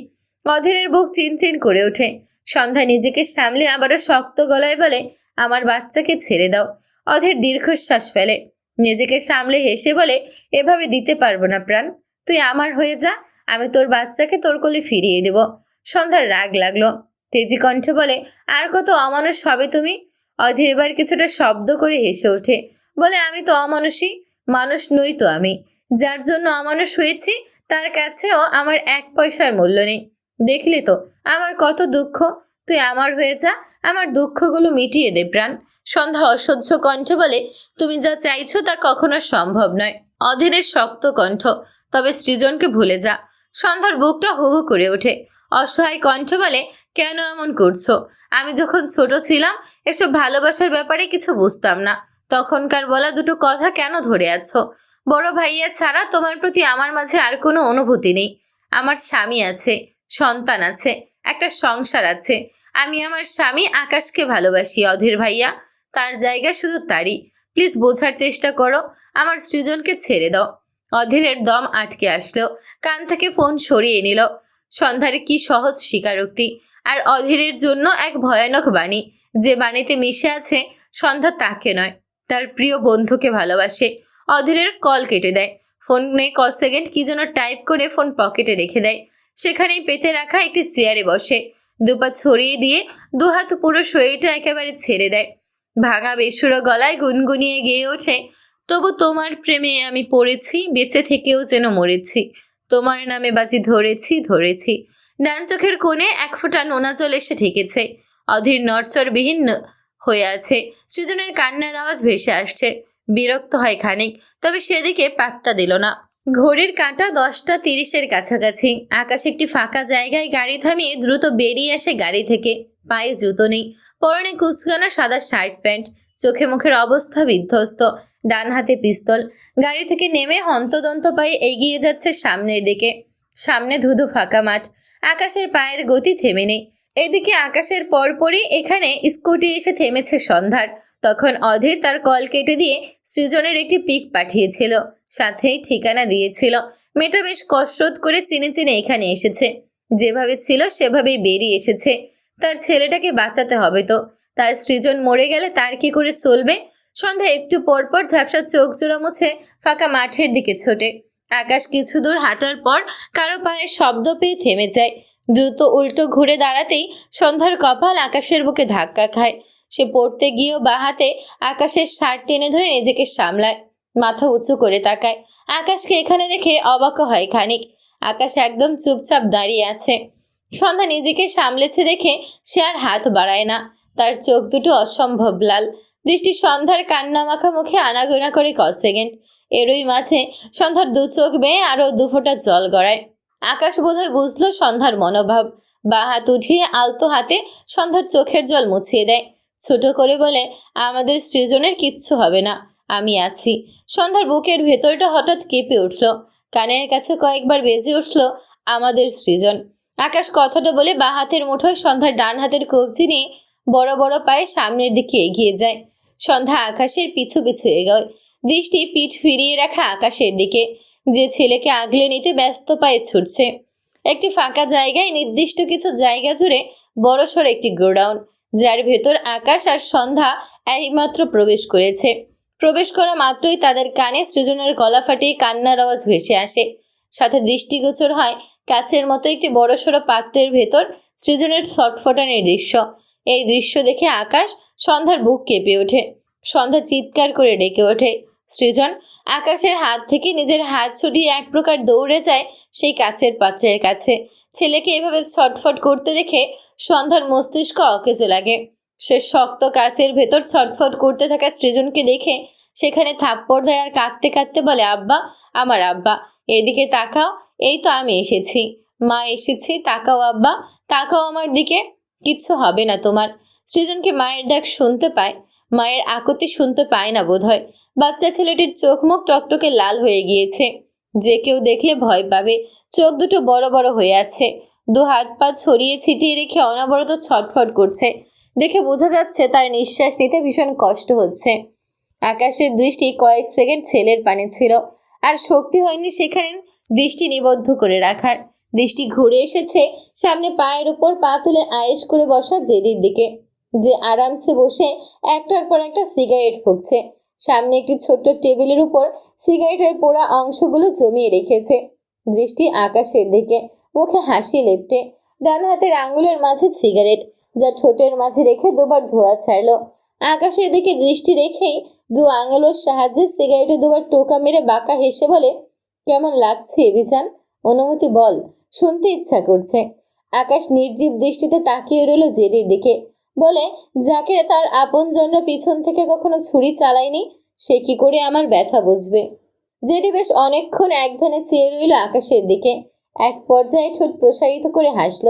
অধীরের বুক চিনচিন করে ওঠে। সন্ধ্যা নিজেকে সামলে আবারও শক্ত গলায় বলে, আমার বাচ্চাকে ছেড়ে দাও। অধীর দীর্ঘশ্বাস ফেলে, নিজেকে সামলে হেসে বলে, এভাবে দিতে পারবো না প্রাণ, তুই আমার হয়ে যা, আমি তোর বাচ্চাকে তোর কোলে ফিরিয়ে দেব। সন্ধ্যার রাগ লাগলো, তেজি কণ্ঠে বলে, আর কত অমানুষ হবে তুমি? অধীর এবার কিছুটা শব্দ করে হেসে ওঠে, বলে, আমি তো অমানুষই, মানুষ নই তো আমি। যার জন্য অমানুষ হয়েছি তার কাছেও আমার এক পয়সার মূল্য নেই। দেখলি তো আমার কত দুঃখ, তুই আমার হয়ে যা, আমার দুঃখগুলো মিটিয়ে দে প্রাণ। সন্ধ্যা অসহ্য কণ্ঠে বলে, তুমি যা চাইছো তা কখনো সম্ভব নয়। অধীরের শক্ত কণ্ঠ, তবে সৃজনকে ভুলে যা। সন্ধ্যার বুকটা হু হু করে ওঠে। অসহায় কণ্ঠ বলে, কেন এমন করছো? আমি যখন ছোট ছিলাম এসব ভালোবাসার ব্যাপারে কিছু বুঝতাম না, তখনকার বলা দুটো কথা কেন ধরে আছো? বড় ভাইয়া ছাড়া তোমার প্রতি আমার মাঝে আর কোনো অনুভূতি নেই। আমার স্বামী আছে, সন্তান আছে, একটা সংসার আছে। আমি আমার স্বামী আকাশকে ভালোবাসি অধীর ভাইয়া, তার জায়গা শুধু তারই। প্লিজ বোঝার চেষ্টা করো, আমার সৃজনকে ছেড়ে দাও। অধীরের দম আটকে আসলো, কান থেকে ফোন সরিয়ে নিল। সন্ধ্যার কি সহজ স্বীকারোক্তি, আর অধীরের জন্য এক ভয়ানক বাণী, যে বাণীতে মিশে আছে সন্ধ্যা তাকে নয়, তার প্রিয় বন্ধুকে ভালোবাসে। অধীরের কল কেটে দেয়। ফোনে ক সেকেন্ড কি যেন টাইপ করে ফোন পকেটে রেখে দেয়। সেখানেই পেতে রাখা একটি চেয়ারে বসে, দুপা ছড়িয়ে দিয়ে দুহাত পুরো শরীরটা একেবারে ছেড়ে দেয়। ভাঙা বেসুরো গলায় গুনগুনিয়ে গেয়ে ওঠে, তবু তোমার প্রেমে আমি পড়েছি, বেঁচে থেকেও যেন মরেছি, তোমার নামে বাজি ধরেছি ধরেছি। ডান চোখের কোণে এক ফোঁটা নোনা জল এসে ঠেকেছে। অধীর নড়চড়বিহীন হয়ে আছে। সৃজনের কান্নার আওয়াজ ভেসে আসছে। বিরক্ত হয় খানিক, তবে সেদিকে পাত্তা দিল না। ঘড়ির কাঁটা 10:30-এর কাছাকাছি। আকাশ একটি ফাঁকা জায়গায় গাড়ি থামিয়ে দ্রুত বেরিয়ে আসে গাড়ি থেকে। পায়ে জুতো নেই, পরনে কুচকানো সাদা শার্ট প্যান্ট, চোখে মুখের অবস্থা বিধ্বস্ত, ডান হাতে পিস্তল। গাড়ি থেকে নেমে হন্তদন্ত পায়ে এগিয়ে যাচ্ছে সামনের দিকে। সামনে ধুধু ফাঁকা মাঠ। আকাশের পায়ের গতি থেমে নেই। এদিকে আকাশের পরপরই এখানে স্কুটি এসে থেমেছে সন্ধ্যার। তখন অধীর তার কল কেটে দিয়ে সৃজনের একটি পিক পাঠিয়েছিল, সাথেই ঠিকানা দিয়েছিল। মেয়েটা বেশ কসরত করে চিনে চিনে এখানে এসেছে। যেভাবে ছিল সেভাবেই বেরিয়ে এসেছে। তার ছেলেটাকে বাঁচাতে হবে তো। তার সৃজন মরে গেলে তার কি করে চলবে? সন্ধ্যা একটু পরপর ঝাপসা চোখ জোড়া মুছে ফাঁকা মাঠের দিকে ছোটে। আকাশ কিছু দূর হাঁটার পর কারো পায়ের শব্দ পেয়ে থেমে যায়। দ্রুত উল্টো ঘুরে দাঁড়াতেই সন্ধ্যার কপাল আকাশের বুকে ধাক্কা খায়। সে পড়তে গিয়েও বাঁ হাতে আকাশের শার্ট টেনে ধরে নিজেকে সামলায়। মাথা উঁচু করে তাকায়। আকাশকে এখানে দেখে অবাক হয় খানিক। আকাশ একদম চুপচাপ দাঁড়িয়ে আছে। সন্ধ্যা নিজেকে সামলেছে দেখে সে আর হাত বাড়ায় না। তার চোখ দুটো অসম্ভব লাল। দৃষ্টি সন্ধ্যার কান্না মাখা মুখে আনাগোনা করে ক সেকেন্ড। এরই মাঝে সন্ধ্যার দু চোখ বেয়ে আরো দুফোঁটা জল গড়ায়। আকাশ বোধহয় বুঝলো সন্ধ্যার মনোভাব। বা হাত উঠিয়ে আলতো হাতে সন্ধ্যার চোখের জল মুছিয়ে দেয়। ছোট করে বলে, আমাদের সৃজনের কিচ্ছু হবে না, আমি আছি। সন্ধ্যার বুকের ভেতরটা হঠাৎ কেঁপে উঠল। কানের কাছে কয়েকবার বেজে উঠল, আমাদের সৃজন। আকাশ কথাটা বলে বা হাতের মুঠোয় সন্ধ্যার ডান হাতের কবজি নিয়ে বড় বড় পায়ে সামনের দিকে এগিয়ে যায়। সন্ধ্যা আকাশের পিছু পিছু এগোয়, দৃষ্টি পিঠ ফিরিয়ে রাখা আকাশের দিকে, যে ছেলেকে আগলে নিতে ব্যস্ত পায়ে ছুটছে। একটি ফাঁকা জায়গায় নির্দিষ্ট কিছু জায়গা জুড়ে বড়সড় একটি গোডাউন, যার ভেতর আকাশ আর সন্ধ্যা এইমাত্র প্রবেশ করেছে। প্রবেশ করা মাত্রই তাদের কানে সৃজনের গলা ফাটিয়ে কান্নার আওয়াজ ভেসে আসে। সাথে দৃষ্টিগোচর হয় কাছের মতো একটি বড়সড় পাত্রের ভেতর সৃজনের ছটফটানির দৃশ্য। এই দৃশ্য দেখে আকাশ সন্ধ্যার বুক কেঁপে ওঠে। সন্ধ্যা চিৎকার করে ডেকে ওঠে, সৃজন! আকাশের হাত থেকে নিজের হাত ছুটিয়ে এক প্রকার দৌড়ে যায় সেই কাছের পাত্রের কাছে। ছেলেকে এভাবে ছটফট করতে দেখে সন্ধ্যার মস্তিষ্ক অকেজো লাগে। সে শক্ত কাচের ভেতর ছটফট করতে থাকা সৃজনকে দেখে সেখানে থাপ্পড় দেয় আর কাঁদতে কাঁদতে বলে, আব্বা, আমার আব্বা, এদিকে তাকাও, এই তো আমি এসেছি, মা এসেছি, তাকাও আব্বা, তাকাও আমার দিকে, কিচ্ছু হবে না তোমার। সৃজনকে মায়ের ডাক শুনতে পায়, মায়ের আকুতি শুনতে পায় না বোধহয়। বাচ্চা ছেলেটির চোখ মুখ টকটকে লাল হয়ে গিয়েছে। যে কেউ দেখলে ভয় পাবে। চোখ দুটো বড় বড় হয়ে আছে। দু হাত পা ছড়িয়ে ছিটিয়ে রেখে অনবরত ছটফট করছে। দেখে বোঝা যাচ্ছে তার নিঃশ্বাস নিতে ভীষণ কষ্ট হচ্ছে। আকাশের দৃষ্টি কয়েক সেকেন্ড ছেলের পানে ছিল, আর শক্তি হয়নি সেখানে দৃষ্টি নিবদ্ধ করে রাখার। দৃষ্টি ঘুরে এসেছে সামনে পায়ের উপর পা তুলে আয়েশ করে বসা জেডির দিকে, যে আরামসে বসে একটার পর একটা সিগারেট ফুঁকছে। সামনে একটি ছোট্ট টেবিলের উপর সিগারেটের পোড়া অংশগুলো জমিয়ে রেখেছে। দৃষ্টি আকাশের দিকে, মুখে হাসি লেপ্টে। ডান হাতের আঙুলের মাঝে সিগারেট, যা ঠোঁটের মাঝে রেখে দুবার ধোঁয়া ছাড়লো। আকাশের দিকে দৃষ্টি রেখেই দু আঙুলের সাহায্যে সিগারেটে দুবার টোকা মেরে বাঁকা হেসে বলে, কেমন লাগছে বিজান? অনুমতি বল, শুনতে ইচ্ছা করছে। আকাশ নির্জীব দৃষ্টিতে তাকিয়ে রইল জেডির দিকে। বলে, যাকে তার আপনজনরা পিছন থেকে কখনো ছুরি চালায়নি, সে কি করে আমার ব্যথা বুঝবে? জেডি বেশ অনেকক্ষণ একধানে চেয়ে রইল আকাশের দিকে। এক পর্যায়ে ঠোঁট প্রসারিত করে হাসল।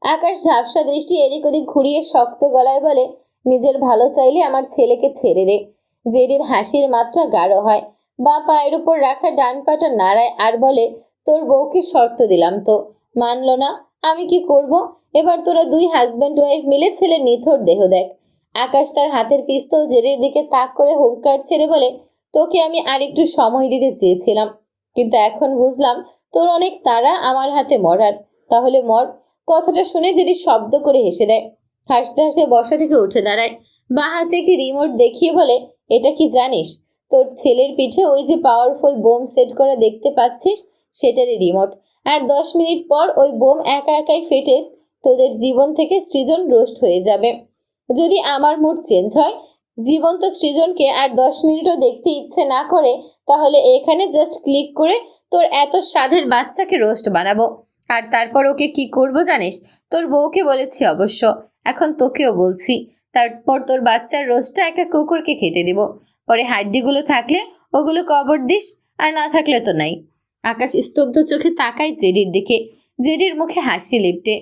আকাশ ঝাপসা দৃষ্টি এদিক ওদিক ঘুরিয়ে শক্ত গলায় বলে, নিজের ভালো চাইলে আমার ছেলেকে ছেড়ে দে। জেডির হাসির মাত্রা গাঢ় হয়। বা পায়ের উপর রাখা ডান পাটা নাড়ায় আর বলে, তোর বউকে শর্ত দিলাম তো, মানলো না, আমি কি করব? এবার তোরা দুই হাজব্যান্ড ওয়াইফ মিলে ছেলের নিথর দেহ দেখ। আকাশ তার হাতের পিস্তল জেডির দিকে তাক করে হুঙ্কার ছেড়ে বলে, তোকে আমি আর একটু সময় দিতে চেয়েছিলাম, কিন্তু এখন বুঝলাম তোর অনেক তাড়া আমার হাতে মরার। তাহলে মর। কথাটা শুনে জেরি শব্দ করে হেসে দেয়। হাসতে হাসতে বসা থেকে উঠে দাঁড়ায়, বাঁ হাতে একটি রিমোট দেখিয়ে বলে, এটা কি জানিস? তোর ছেলের পিঠে ওই যে পাওয়ারফুল বোম সেট করা দেখতে পাচ্ছিস, সেটারই রিমোট। আর 10 মিনিট পর ওই বোম একা একাই ফেটে তোদের জীবন থেকে সৃজন রোস্ট হয়ে যাবে। যদি আমার মুড চেঞ্জ হয়, জীবন্ত সৃজনকে আর 10 মিনিটও দেখতে ইচ্ছে না করে, তাহলে এখানে জাস্ট ক্লিক করে তোর এত সাধের বাচ্চাকে রোস্ট বানাবো। আর তারপর ওকে কি করব জানিস? তোর বউকে বলেছি অবশ্য, এখন তোকেও বলছি। তারপর তোর বাচ্চার রোস্টটা একটা কুকুরকে খেতে দিব। পরে হাড্ডিগুলো থাকলে ওগুলো কবর দিস, আর না থাকলে তো নাই। আকাশ স্তব্ধ চোখে তাকায় জেডির দিকে। জেডির মুখে হাসি লিপটে।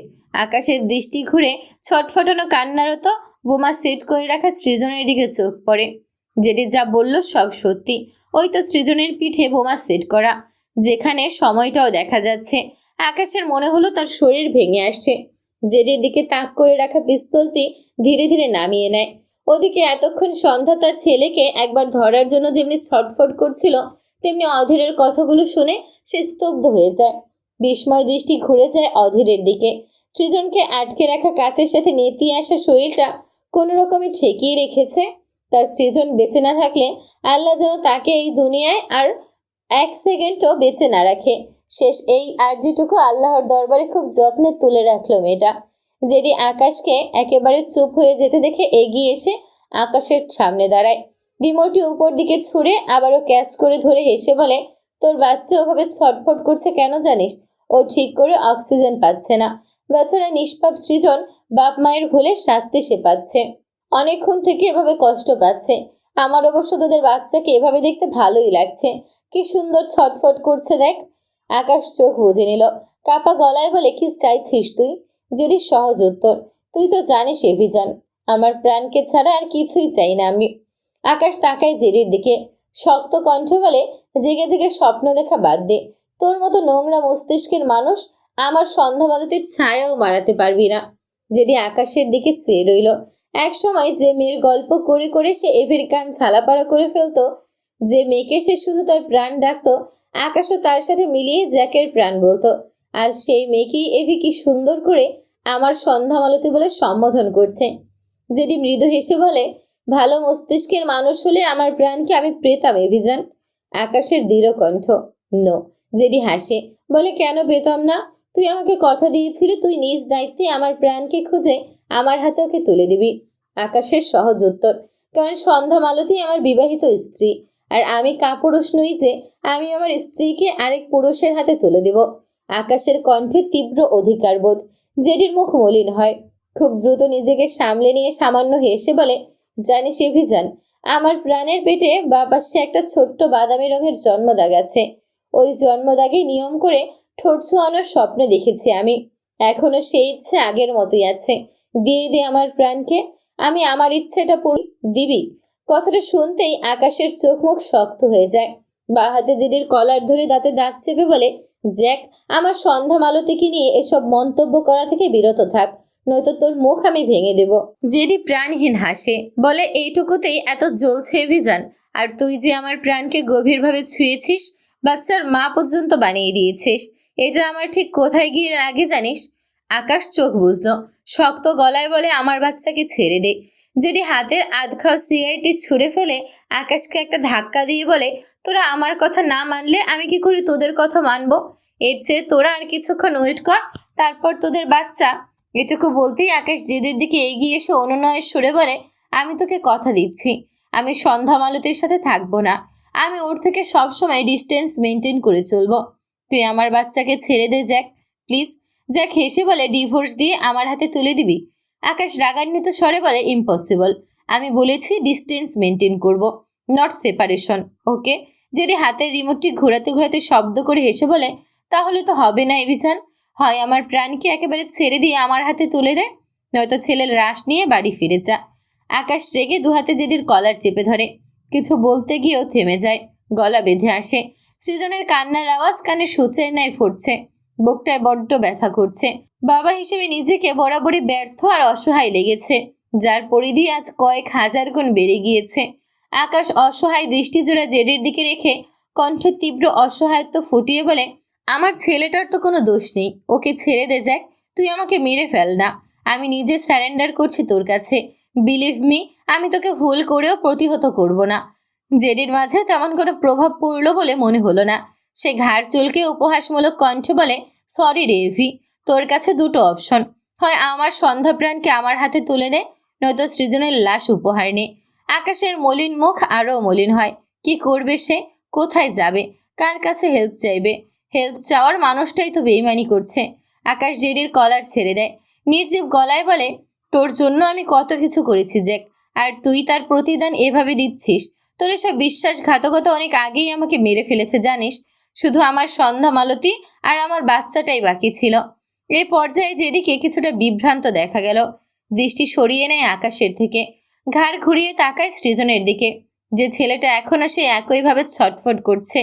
আকাশের দৃষ্টি ঘুরে ছটফটানো কান্নারত বোমা সেট করে রাখা সৃজনের দিকে চোখ পড়ে। জেডি যা বলল সব সত্যি। ওই তো সৃজনের পিঠে বোমা সেট করা, যেখানে সময়টাও দেখা যাচ্ছে। আকাশের মনে হলো তার শরীর ভেঙে আসছে। জেডির দিকে তাক করে রাখা পিস্তলটি ধীরে ধীরে নামিয়ে নেয়। ওদিকে এতক্ষণ সন্ধ্যা তার ছেলেকে একবার ধরার জন্য যেমনি ছটফট করছিল, তেমনি অধীরের কথাগুলো শুনে সে স্তব্ধ হয়ে যায়। বিস্ময় দৃষ্টি ঘুরে যায় অধীরের দিকে। সৃজনকে আটকে রাখা কাচের সাথে নেতিয়ে আসা শরীরটা কোনো রকমে ঠেকিয়ে রেখেছে। তার সৃজন বেঁচে না থাকলে আল্লাহ যেন তাকে এই দুনিয়ায় আর 1 সেকেন্ডও বেঁচে না রাখে। শেষ এই আরজিটুকু আল্লাহর দরবারে খুব যত্নে তুলে রাখলো মেয়েটা। জেডি আকাশকে একেবারে চুপ হয়ে যেতে দেখে এগিয়ে এসে আকাশের সামনে দাঁড়ায়। রিমোটটি উপর দিকে ছুঁড়ে আবারও ক্যাচ করে ধরে হেসে বলে, তোর বাচ্চা ওভাবে ছটফট করছে কেন জানিস? ও ঠিক করে অক্সিজেন পাচ্ছে না। বাচ্চারা নিষ্পাপ সৃজন বাপ মায়ের ভুলে শাস্তি সে পাচ্ছে। অনেকক্ষণ থেকে এভাবে কষ্ট পাচ্ছে। আমার অবশ্য তোদের বাচ্চাকে এভাবে দেখতে ভালোই লাগছে। কি সুন্দর ছটফট করছে দেখ। আকাশ চোখ বুজে নিল। কাপা গলায় বলে, কি চাইছিস তুই? জেরির সহজ উত্তর, তুই তো জানিস এভিজান, আমার প্রাণকে ছাড়া আর কিছুই চাই না আমি। আকাশ তাকায় জেরির দিকে, শক্ত কণ্ঠে বলে, জেগে জেগে স্বপ্ন দেখা বাদ দে। তোর মতো নোংরা মস্তিষ্কের মানুষ আমার সন্ধ্যামালতির ছায়াও মারাতে পারবি না। জেরি আকাশের দিকে চেয়ে রইল। এক সময় যে মেয়ের গল্প করে করে সে এভির কান ছালাপাড়া করে ফেলতো, যে মেয়েকে সে শুধু তার প্রাণ ডাকতো, আকাশও তার সাথে মিলিয়ে জ্যাকের প্রাণ বলতো। আজ সেই মেয়েকেই এভি কি সুন্দর করে আমার সন্ধ্যামালতি বলে সম্বোধন করছে। জেডি মৃদু হেসে বলে, ভালো মস্তিষ্কের মানুষ হলে আমার প্রাণকে আমি পেতাম এভিজান। আকাশের দৃঢ় কণ্ঠ, নো। জেডি হাসে, বলে, কেন পেতাম না? তুই আমাকে কথা দিয়েছিলি তুই নিজ দায়িত্বে আমার প্রাণকে খুঁজে আমার হাতে ওকে তুলে দিবি। আকাশের সহজ উত্তর, কারণ সন্ধ্যামালতি আমার বিবাহিত স্ত্রী, আর আমি কাপুরুষ নই যে আমি আমার স্ত্রীকে আরেক পুরুষের হাতে তুলে দেব। আকাশের কণ্ঠে তীব্র অধিকার বোধ। জেডির মুখ মলিন হয়। খুব দ্রুত নিজেকে সামলে নিয়ে সামান্য হেসে বলে, জানিস এভিজান, আমার প্রাণের পেটে বাঁ পাশে একটা ছোট্ট বাদামি রঙের জন্মদাগ আছে। ওই জন্মদাগে নিয়ম করে ঠোঁট ছোঁয়ানোর স্বপ্ন দেখেছি আমি। এখনো সেই ইচ্ছে আগের মতোই আছে। দিয়ে দে আমার প্রাণকে, আমি আমার ইচ্ছেটা দিবি। কথাটা শুনতেই আকাশের চোখ মুখ শক্ত হয়ে যায়। বা হাতে জেডির কলার ধরে দাঁতে দাঁত চেপে বলে, জ্যাক, আমার সন্ধ্যা মালতীকে নিয়ে এসব মন্তব্য করা থেকে বিরত থাক, নয়তো তোর মুখ আমি ভেঙে দেব। জেডি প্রাণহীন হাসে, বলে, এইটুকুতেই এত জ্বলছে এভিজান? আর তুই যে আমার প্রাণকে গভীরভাবে ছুঁয়েছিস, বাচ্চার মা পর্যন্ত বানিয়ে দিয়েছিস, এটা আমার ঠিক কোথায় গিয়ে লাগে জানিস? আকাশ চোখ বুঝলো, শক্ত গলায় বলে, আমার বাচ্চাকে ছেড়ে দে। জেডি হাতের আধ খাওয়া সিগারেটটি ছুঁড়ে ফেলে আকাশকে একটা ধাক্কা দিয়ে বলে, তোরা আমার কথা না মানলে আমি কি করে তোদের কথা মানবো? এর চেয়ে তোরা আর কিছুক্ষণ ওয়েট কর, তারপর তোদের বাচ্চা। এটুকু বলতেই আকাশ জেডির দিকে এগিয়ে এসে অনুনয়ের সুরে বলে, আমি তোকে কথা দিচ্ছি, আমি সন্ধ্যা মালতীর সাথে থাকবো না। আমি ওর থেকে সবসময় ডিস্টেন্স মেনটেন করে চলবো। তুই আমার বাচ্চাকে ছেড়ে দে জ্যাক, প্লিজ। জ্যাক হেসে বলে, ডিভোর্স দিয়ে আমার হাতে তুলে দিবি? আকাশ রাগান্বিত স্বরে বলে, ইম্পসিবল। আমি বলেছি ডিস্টেন্স মেনটেন করব, নট সেপারেশন, ওকে? জেডি হাতের রিমোটটি ঘোরাতে ঘোরাতে শব্দ করে হেসে বলে, তাহলে তো হবে না এভিজান। হয় আমার প্রাণকে একেবারে ছেড়ে দিয়ে আমার হাতে তুলে দে, নয়তো ছেলের রাশ নিয়ে বাড়ি ফিরে যা। আকাশ রেগে দুহাতে জেডির কলার চেপে ধরে। কিছু বলতে গিয়েও থেমে যায়, গলা বেঁধে আসে। সৃজনের কান্নার আওয়াজ কানে সূচের ন্যায় ফুটছে। বুকটায় বড্ড ব্যথা করছে। বাবা হিসেবে নিজেকে বরাবরই ব্যর্থ আর অসহায় লেগেছে, যার পরিধি আজ কয়েক হাজার গুণ বেড়ে গিয়েছে। আকাশ অসহায় দৃষ্টিজোড়া জেডির দিকে রেখে কণ্ঠে তীব্র অসহায়ত্ব ফুটিয়ে বলে, আমার ছেলেটার তো কোনো দোষ নেই, ওকে ছেড়ে দে জ্যাক। তুই আমাকে মেরে ফেল না, আমি নিজে স্যারেন্ডার করছি তোর কাছে। বিলিভ মি, আমি তোকে ভুল করেও প্রতিহত করব না। জেডির মাঝে তেমন কোনো প্রভাব পড়ল বলে মনে হলো না। সে ঘাড় চুলকে উপহাসমূলক কণ্ঠে বলে, সরি রে এভি, তোর কাছে দুটো অপশন, হয় আমার সন্ধ্যাপ্রাণকে আমার হাতে তুলে দে, নয়তো সৃজনের লাশ উপহার নে। আকাশের মলিন মুখ আরও মলিন হয়। কি করবে সে? কোথায় যাবে? কার কাছে হেল্প চাইবে? হেল্প চাওয়ার মানুষটাই তো বেইমানি করছে। আকাশ জেডির কলার ছেড়ে দেয়, নির্জীব গলায় বলে, তোর জন্য আমি কত কিছু করেছি জ্যাক, আর তুই তার প্রতিদান এভাবে দিচ্ছিস? তোর এসব বিশ্বাসঘাতকতা অনেক আগেই আমাকে মেরে ফেলেছে জানিস। শুধু আমার সন্ধ্যা মালতী আর আমার বাচ্চাটাই বাকি ছিল। এই পর্যায়ে জেডিকে কিছুটা বিভ্রান্ত দেখা গেল। দৃষ্টি সরিয়ে নেয় আকাশের থেকে, ঘাড় ঘুরিয়ে তাকায় সৃজনের দিকে। যে ছেলেটা এখনো সে একইভাবে ছটফট করছে,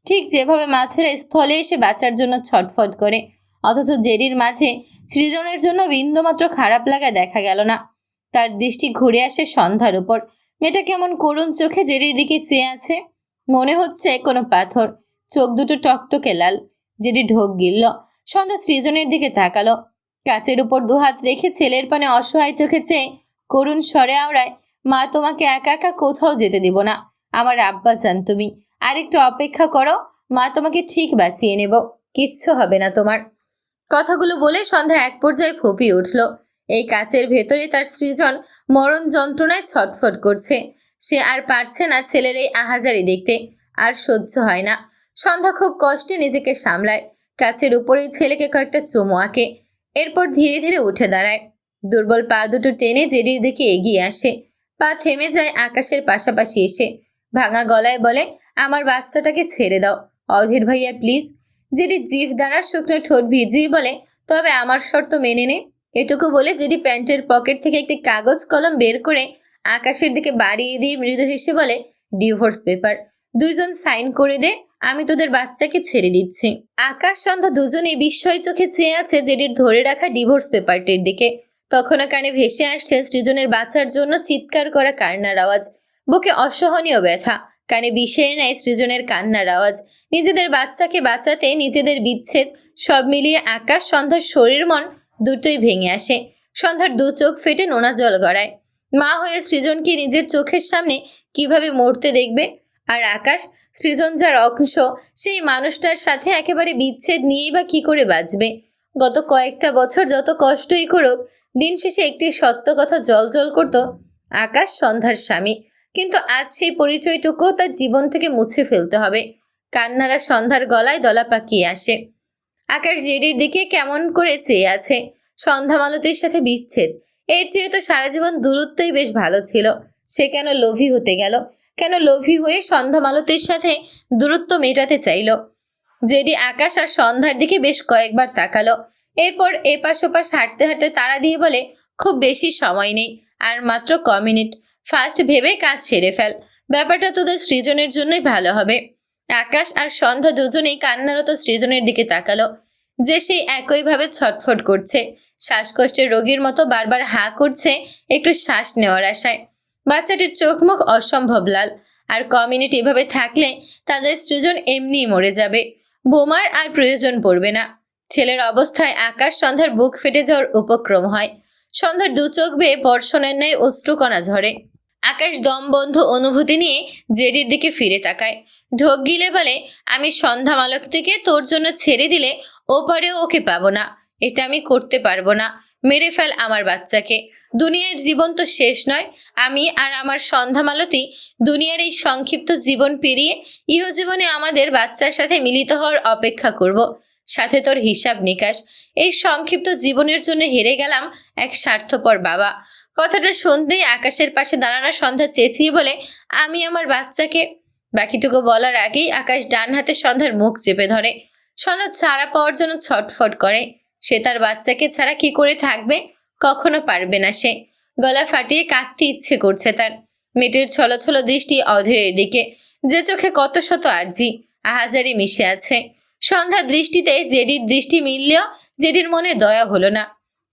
ঠিক যেভাবে মাছেরা স্থলে এসে বাঁচার জন্য ছটফট করে। অথচ জেডির মাঝে সৃজনের জন্য বিন্দুমাত্র খারাপ লাগা দেখা গেল না। তার দৃষ্টি ঘুরে আসে সন্ধ্যার উপর। মেয়েটা কেমন করুণ চোখে জেডির দিকে চেয়ে আছে, মনে হচ্ছে কোনো পাথর। চোখ দুটো টকটকে লাল। জেডি ঢোক গিলল। সন্ধ্যা সৃজনের দিকে তাকালো, কাচের উপর দুহাত রেখে ছেলের পানে অসহায় চোখে চেয়ে করুণ স্বরে আওড়ায়, মা তোমাকে একা একা কোথাও যেতে দিব না, আমার আব্বা চান তুমি। আরেকটু অপেক্ষা করো, মা তোমাকে ঠিক বাঁচিয়ে নেব, কিচ্ছু হবে না তোমার। কথাগুলো বলে সন্ধ্যা এক পর্যায়ে ফুঁপিয়ে উঠল। এই কাচের ভেতরে তার সৃজন মরণ যন্ত্রণায় ছটফট করছে। সে আর পারছে না ছেলের এই আহাজারি দেখতে, আর সহ্য হয় না। সন্ধ্যা খুব কষ্টে নিজেকে সামলায়, কাচের উপরেই ছেলেকে কয়েকটা চুমু আঁকে। এরপর ধীরে ধীরে উঠে দাঁড়ায়। দুর্বল পা দুটো টেনে জেডির দিকে এগিয়ে আসে। পা থেমে যায় আকাশের পাশাপাশি এসে। ভাঙা গলায় বলে, আমার বাচ্চাটাকে ছেড়ে দাও অধীর ভাইয়া প্লিজ। জেডি জিভ দ্বারা শুকনো ঠোঁট ভিজিয়ে বলে, তবে আমার শর্ত মেনে নে। এটুকু বলে জেডি প্যান্টের পকেট থেকে একটি কাগজ কলম বের করে আকাশের দিকে বাড়িয়ে দিয়ে মৃদু হেসে বলে, ডিভোর্স পেপার, দুইজন সাইন করে দে, আমি তোদের বাচ্চাকে ছেড়ে দিচ্ছি। আকাশ সন্ধ্যা দুজনেই বিস্ময় চোখে চেয়ে আছে জেডির ধরে রাখা ডিভোর্স পেপারটির দিকে। তখনও কানে ভেসে আসছে সৃজনের বাঁচার জন্য চিৎকার করা কান্নার আওয়াজ। বুকে অসহনীয় ব্যথা, কানে বিষের নেয় সৃজনের কান্নার আওয়াজ। নিজেদের বাচ্চাকে বাঁচাতে নিজেদের বিচ্ছেদ, সব মিলিয়ে আকাশ সন্ধ্যার শরীর মন দুটোই ভেঙে আসে। সন্ধ্যার দু চোখ ফেটে নোনা জল গড়ায়। মা হয়ে সৃজনকে নিজের চোখের সামনে কিভাবে মরতে দেখবে? আর আকাশ, সৃজন যার অংশ, সেই মানুষটার সাথে একেবারে বিচ্ছেদ নিয়েই বা কি করে বাঁচবে? গত কয়েকটা বছর যত কষ্টই করুক, দিন শেষে একটি সত্য কথা জল করত, আকাশ সন্ধ্যার স্বামী। কিন্তু আজ সেই পরিচয়টুকু তার জীবন থেকে মুছে ফেলতে হবে। কান্নারা সন্ধ্যার গলায় দলা পাকিয়ে আসে। আকাশ জেডির দিকে কেমন করে চেয়ে আছে। সন্ধ্যা মালতীর সাথে বিচ্ছেদ, এর চেয়ে তো সারা জীবন দূরত্বই বেশ ভালো ছিল। সে কেন লোভী হতে গেল? কেন লোভী হয়ে সন্ধ্যা মালতীর সাথে দূরত্ব মেটাতে চাইল? জেডি আকাশ আর সন্ধ্যার দিকে বেশ কয়েকবার তাকালো। এরপর এপাশ ওপাশ হাঁটতে হাঁটতে তাড়া দিয়ে বলে, খুব বেশি সময় নেই, আর মাত্র মিনিট। ফার্স্ট ভেবে কাজ সেরে ফেল, ব্যাপারটা তোদের সৃজনের জন্যই ভালো হবে। আকাশ আর সন্ধ্যা দুজনেই কান্নারত সৃজনের দিকে তাকালো, যে সেই একইভাবে ছটফট করছে, শ্বাসকষ্টের রোগীর মতো বারবার হাঁ করছে একটু শ্বাস নেওয়ার আশায়। বাচ্চাটির চোখ মুখ অসম্ভব লাল, আর মিনিট এভাবে থাকলে তাদের সৃজন এমনিই মরে যাবে। বোমার আর প্রয়োজন পড়বে না। ছেলের অবস্থায় আকাশ সন্ধ্যার বুক ফেটে যাওয়ার উপক্রম হয়। সন্ধ্যার দু চোখ বেয়ে বর্ষণের ন্যায় অশ্রুকণা ঝরে। আকাশ দমবন্ধ অনুভূতি নিয়ে জেডির দিকে ফিরে তাকায়, ঢোক গিলে বলে, আমি সন্ধ্যা মালতীকে তোর জন্য ছেড়ে দিলে ওপারেও ওকে পাবো না। এটা আমি করতে পারবো না। মেরে ফেল আমার বাচ্চাকে। দুনিয়ার জীবন তো শেষ নয়। আমি আর আমার সন্ধ্যা মালতী দুনিয়ার এই সংক্ষিপ্ত জীবন পেরিয়ে ইহজীবনে আমাদের বাচ্চার সাথে মিলিত হওয়ার অপেক্ষা করব। সাথে তোর হিসাব নিকাশ। এই সংক্ষিপ্ত জীবনের জন্য হেরে গেলাম এক স্বার্থপর বাবা। কথাটা শুনতেই আকাশের পাশে দাঁড়ানো সন্ধ্যা চেঁচিয়ে বলে, আমি আমার বাচ্চাকে। বাকিটুকু বলার আগেই আকাশ ডান হাতে সন্ধ্যার মুখ চেপে ধরে। সন্ধ্যা ছাড়া পাওয়ার জন্য ছটফট করে। সে তার বাচ্চাকে ছাড়া কি করে থাকবে? কখনো পারবে না সে। গলা ফাটিয়ে কাঁদতে ইচ্ছে করছে তার। মেয়েটির ছলছল দৃষ্টি অধীরের দিকে, যে চোখে কত শত আর্জি, আহাজারি মিশে আছে। সন্ধ্যার দৃষ্টিতে জেডির দৃষ্টি মিললেও জেডির মনে দয়া হলো না।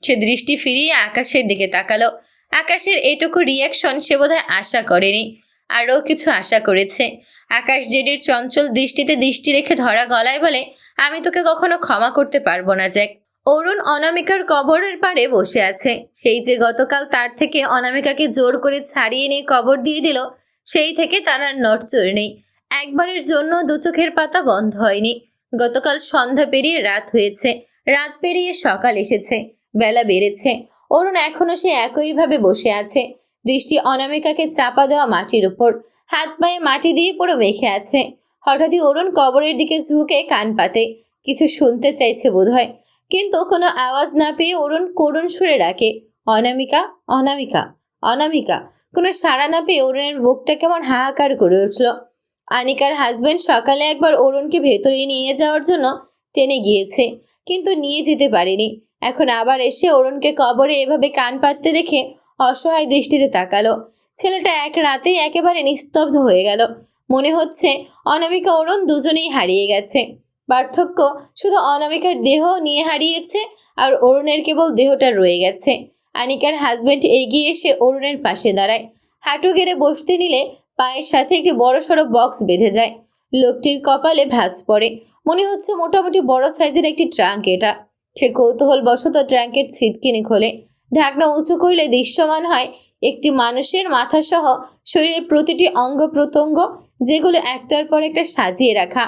সে দৃষ্টি ফিরিয়ে আকাশের দিকে তাকালো। আকাশের এটুকু রিয়াকশন সে বোধহয় আশা করেনি। আরও কিছু আশা করেছে। আকাশ জেডির চঞ্চল দৃষ্টিতে দৃষ্টি রেখে ধরা গলায় বলে, আমি তোকে কখনো ক্ষমা করতে পারবো না জ্যাক। অরুণ অনামিকার কবরের পাড়ে বসে আছে। সেই যে গতকাল তার থেকে অনামিকাকে জোর করে ছাড়িয়ে নিয়ে কবর দিয়ে দিল, সেই থেকে তার আর নড়চড় নেই। একবারের জন্য দু চোখের পাতা বন্ধ হয়নি। গতকাল সন্ধ্যা পেরিয়ে রাত হয়েছে, রাত পেরিয়ে সকাল এসেছে, বেলা বেড়েছে। অরুণ এখনো সে একইভাবে বসে আছে, দৃষ্টি অনামিকাকে চাপা দেওয়া মাটির উপর, হাত পায়ে মাটি দিয়ে পুরো মেখে আছে। হঠাৎই অরুণ কবরের দিকে ঝুঁকে কান পাতে, কিছু শুনতে চাইছে বোধহয়, কিন্তু কোনো আওয়াজ না পেয়ে অরুণ করুণ সুরে ডাকে, অনামিকা, অনামিকা, অনামিকা। কোনো সাড়া না পেয়ে অরুণের বুকটা কেমন হাহাকার করে উঠল। আনিকার হাজবেন্ড সকালে একবার অরুণকে ভেতরে নিয়ে যাওয়ার জন্য টেনে গিয়েছে, কিন্তু নিয়ে যেতে পারেনি। এখন আবার এসে অরুণকে কবরে এভাবে কান পাততে দেখে অসহায় দৃষ্টিতে তাকালো। ছেলেটা এক রাতেই একেবারে নিস্তব্ধ হয়ে গেল। মনে হচ্ছে অনামিকা অরুণ দুজনেই হারিয়ে গেছে। পার্থক্য শুধু অনামিকার দেহ নিয়ে হারিয়েছে, আর অরুণের কেবল দেহটা রয়ে গেছে। আনিকার হাজবেন্ড এগিয়ে এসে অরুণের পাশে দাঁড়ায়। হাঁটু গেড়ে বসতে নিলে পায়ের সাথে একটি বড়সড় বক্স বেঁধে যায়। লোকটির কপালে ভাঁজ পড়ে। মনে হচ্ছে মোটামুটি বড় সাইজের একটি ট্রাঙ্ক এটা। সে কৌতূহল বশত ট্রাঙ্কের ছিটকিনি খোলে। ঢাকনা উঁচু করলে দৃশ্যমান হয় একটি মানুষের মাথা সহ শরীরের প্রতিটি অঙ্গ প্রত্যঙ্গ, যেগুলো একটার পর একটা সাজিয়ে রাখা।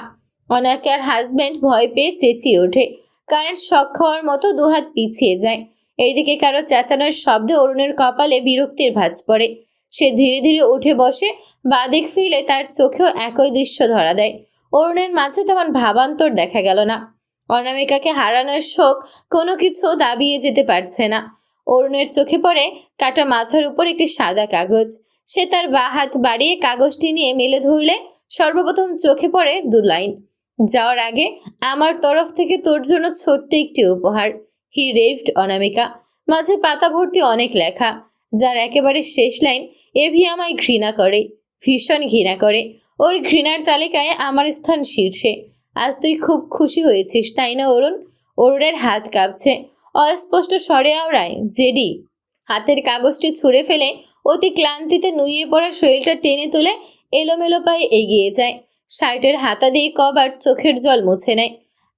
অনামিকার হাজবেন্ড ভয় পেয়ে চেঁচিয়ে ওঠে। কারেন্ট শক খাওয়ার মতো দুহাত পিছিয়ে যায়। এইদিকে কারো চেঁচানোর শব্দে অরুণের কপালে বিরক্তির ভাঁজ পড়ে। সে ধীরে ধীরে উঠে বসে, বাদিক ফিরলে তার চোখেও একই দৃশ্য ধরা দেয়। অরুণের মাঝে তেমন ভাবান্তর দেখা গেল না। অনামিকাকে হারানোর শোক কোনো কিছু দাবিয়ে যেতে পারছে না। অরুণের চোখে পড়ে কাটা মাথার উপর একটি সাদা কাগজ। সে তার বাঁ হাত বাড়িয়ে কাগজটি নিয়ে মেলে ধরলে সর্বপ্রথম চোখে পড়ে 2 লাইন। যাওয়ার আগে আমার তরফ থেকে তোর জন্য ছোট্ট একটি উপহার, হি রেভড অনামিকা। মাঝে পাতা ভর্তি অনেক লেখা, যার একেবারে শেষ লাইন, এভি আমায় ঘৃণা করে, ভীষণ ঘৃণা করে। ওর ঘৃণার তালিকায় আমার স্থান শীর্ষে। আজ তুই খুব খুশি হয়েছিস তাই না অরুণ? অরুণের হাত কাঁপছে। অস্পষ্ট স্বরে আওড়ায়, জেডি। হাতের কাগজটি ছুঁড়ে ফেলে অতি ক্লান্তিতে নুয়ে পড়া শরীরটা টেনে তুলে এলোমেলো পায়ে এগিয়ে যায়। শার্টের হাতা দিয়ে কবার চোখের জল মুছে নেয়।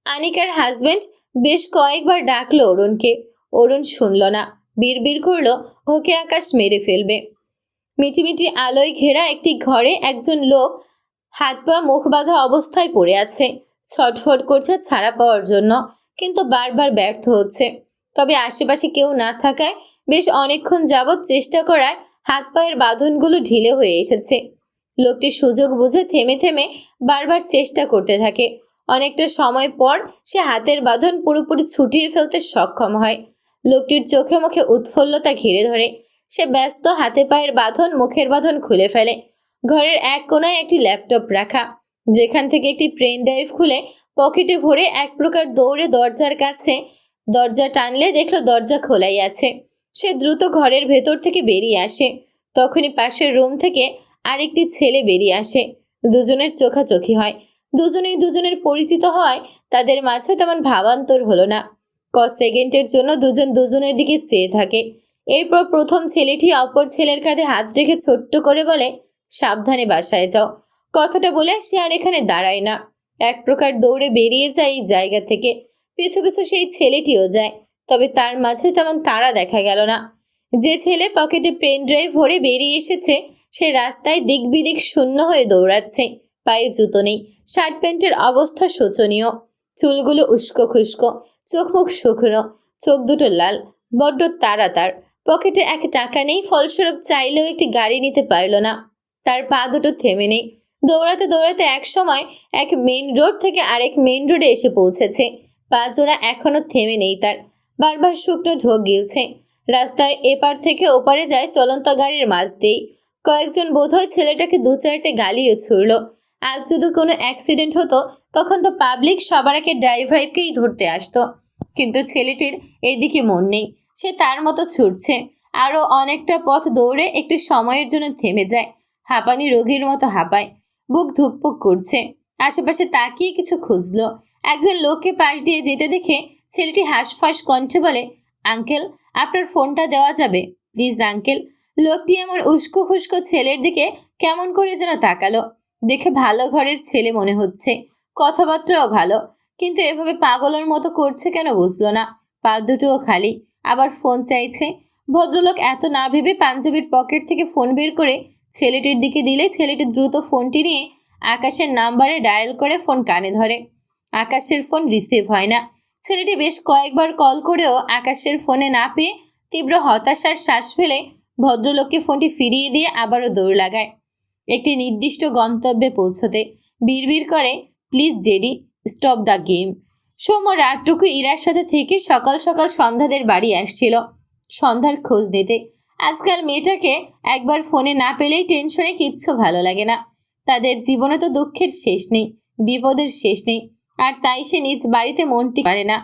আনিকার হাজবেন্ড বেশ কয়েকবার ডাকলো অরুণকে। অরুণ শুনল না, বিড়বিড় করলো, ওকে আকাশ মেরে ফেলবে। মিটিমিটি আলোয় ঘেরা একটি ঘরে একজন লোক হাত পা মুখ বাঁধা অবস্থায় পড়ে আছে। ছটফট করছে ছাড়া পাওয়ার জন্য, কিন্তু বারবার ব্যর্থ হচ্ছে। তবে আশেপাশে কেউ না থাকায় বেশ অনেকক্ষণ যাবৎ চেষ্টা করায় হাত পায়ের বাঁধনগুলো ঢিলে হয়ে এসেছে। লোকটি সুযোগ বুঝে থেমে থেমে বারবার চেষ্টা করতে থাকে। অনেকটা সময় পর সে হাতের বাঁধন পুরোপুরি ছুটিয়ে ফেলতে সক্ষম হয়। লোকটির চোখে মুখে উৎফুল্লতা ঘিরে ধরে। সে ব্যস্ত হাতে পায়ের বাঁধন, মুখের বাঁধন খুলে ফেলে। ঘরের এক কোণায় একটি ল্যাপটপ রাখা, যেখান থেকে একটি পেন ড্রাইভ খুলে পকেটে ভরে এক প্রকার দৌড়ে দরজার কাছে। দরজা টানলে দেখলো দরজা খোলাই আছে। সে দ্রুত ঘরের ভেতর থেকে বেরিয়ে আসে। তখনই পাশের রুম থেকে আরেকটি ছেলে বেরিয়ে আসে। দুজনের চোখাচোখি হয়। দুজনেই দুজনের পরিচিত হয়। তাদের মাঝে তেমন ভাবান্তর হলো না। সেকেন্ডের জন্য দুজন দুজনের দিকে চেয়ে থাকে। এরপর প্রথম ছেলেটি অপর ছেলের কাঁধে হাত রেখে ছোট্ট করে বলে, সাবধানে বাসায় যাও। কথাটা বলে সে আর এখানে দাঁড়ায় না, এক প্রকার দৌড়ে বেরিয়ে যায় এই জায়গা থেকে। পিছু পিছু সেই ছেলেটিও যায়, তবে তার মাঝে তেমন তাড়া দেখা গেল না। যে ছেলে পকেটে পেন ড্রাইভ ভরে বেরিয়ে এসেছে, সে রাস্তায় দিক বিদিক শূন্য হয়ে দৌড়াচ্ছে। পায়ে জুতো নেই, শার্ট প্যান্টের অবস্থা শোচনীয়। চুলগুলো উস্কো খুস্কো, চোখ মুখ শুকনো, চোখ দুটো লাল, বড্ড তাড়া তার। পকেটে এক টাকা নেই, ফলস্বরূপ চাইলেও একটি গাড়ি নিতে পারল না। তার পা দুটো থেমে নেই। দৌড়াতে দৌড়াতে এক সময় এক মেইন রোড থেকে আরেক মেইন রোডে এসে পৌঁছেছে। পা জোড়া এখনো থেমে নেই তার, বারবার শুকনো ঢোক গিলছে। রাস্তায় এপার থেকে ওপারে যায় চলন্ত গাড়ির মাঝ দিয়েই। কয়েকজন বোধহয় ছেলেটাকে 2-4টে গালিও ছুড়ল। আজ যদি কোনো অ্যাক্সিডেন্ট হতো, তখন তো পাবলিক সবার আগে ড্রাইভারকেই ধরতে আসতো। কিন্তু ছেলেটির এইদিকে মন নেই। সে তার মতো ছুটছে। আরও অনেকটা পথ দৌড়ে একটু সময়ের জন্য থেমে যায়। হাঁপানি রোগীর মতো হাঁপায়, বুক ধুকপুক করছে। আশেপাশে তাকিয়ে কিছু খুঁজলো। একজন লোককে পাশ দিয়ে যেতে দেখে ছেলেটি হাঁসফাঁস কণ্ঠে বলে, আঙ্কেল, আপনার ফোনটা দেওয়া যাবে প্লিজ আঙ্কেল। লোকটি এমন উস্কো খুস্কো ছেলের দিকে কেমন করে যেন তাকালো। দেখে ভালো ঘরের ছেলে মনে হচ্ছে, কথাবার্তাও ভালো, কিন্তু এভাবে পাগলের মতো করছে কেন বুঝলো না। পা দুটোও খালি, আবার ফোন চাইছে। ভদ্রলোক এত না ভেবে পাঞ্জাবির পকেট থেকে ফোন বের করে ছেলেটির দিকে দিলে ছেলেটি দ্রুত ফোনটি নিয়ে আকাশের নাম্বারে ডায়াল করে ফোন কানে ধরে। আকাশের ফোন রিসিভ হয় না। ছেলেটি বেশ কয়েকবার কল করেও আকাশের ফোনে না পেয়ে তীব্র হতাশার শ্বাস ফেলে ভদ্রলোককে ফোনটি ফিরিয়ে দিয়ে আবারও দৌড় লাগায় একটি নির্দিষ্ট গন্তব্যে পৌঁছতে। বিড়বিড় করে, please JD, stop the game. Soumya রাতটুকু ইরার সাথে থেকে সকাল সকাল সন্ধ্যাদের বাড়ি আসছিল সন্ধ্যার খোঁজ নিতে। আজকাল মেয়েটাকে একবার ফোনে না পেলেই টেনশনে কিচ্ছু ভালো লাগে না। তাদের জীবনে তো দুঃখের শেষ নেই, বিপদের শেষ নেই, আর তাই সে নিজ বাড়িতে মনটি পারে না।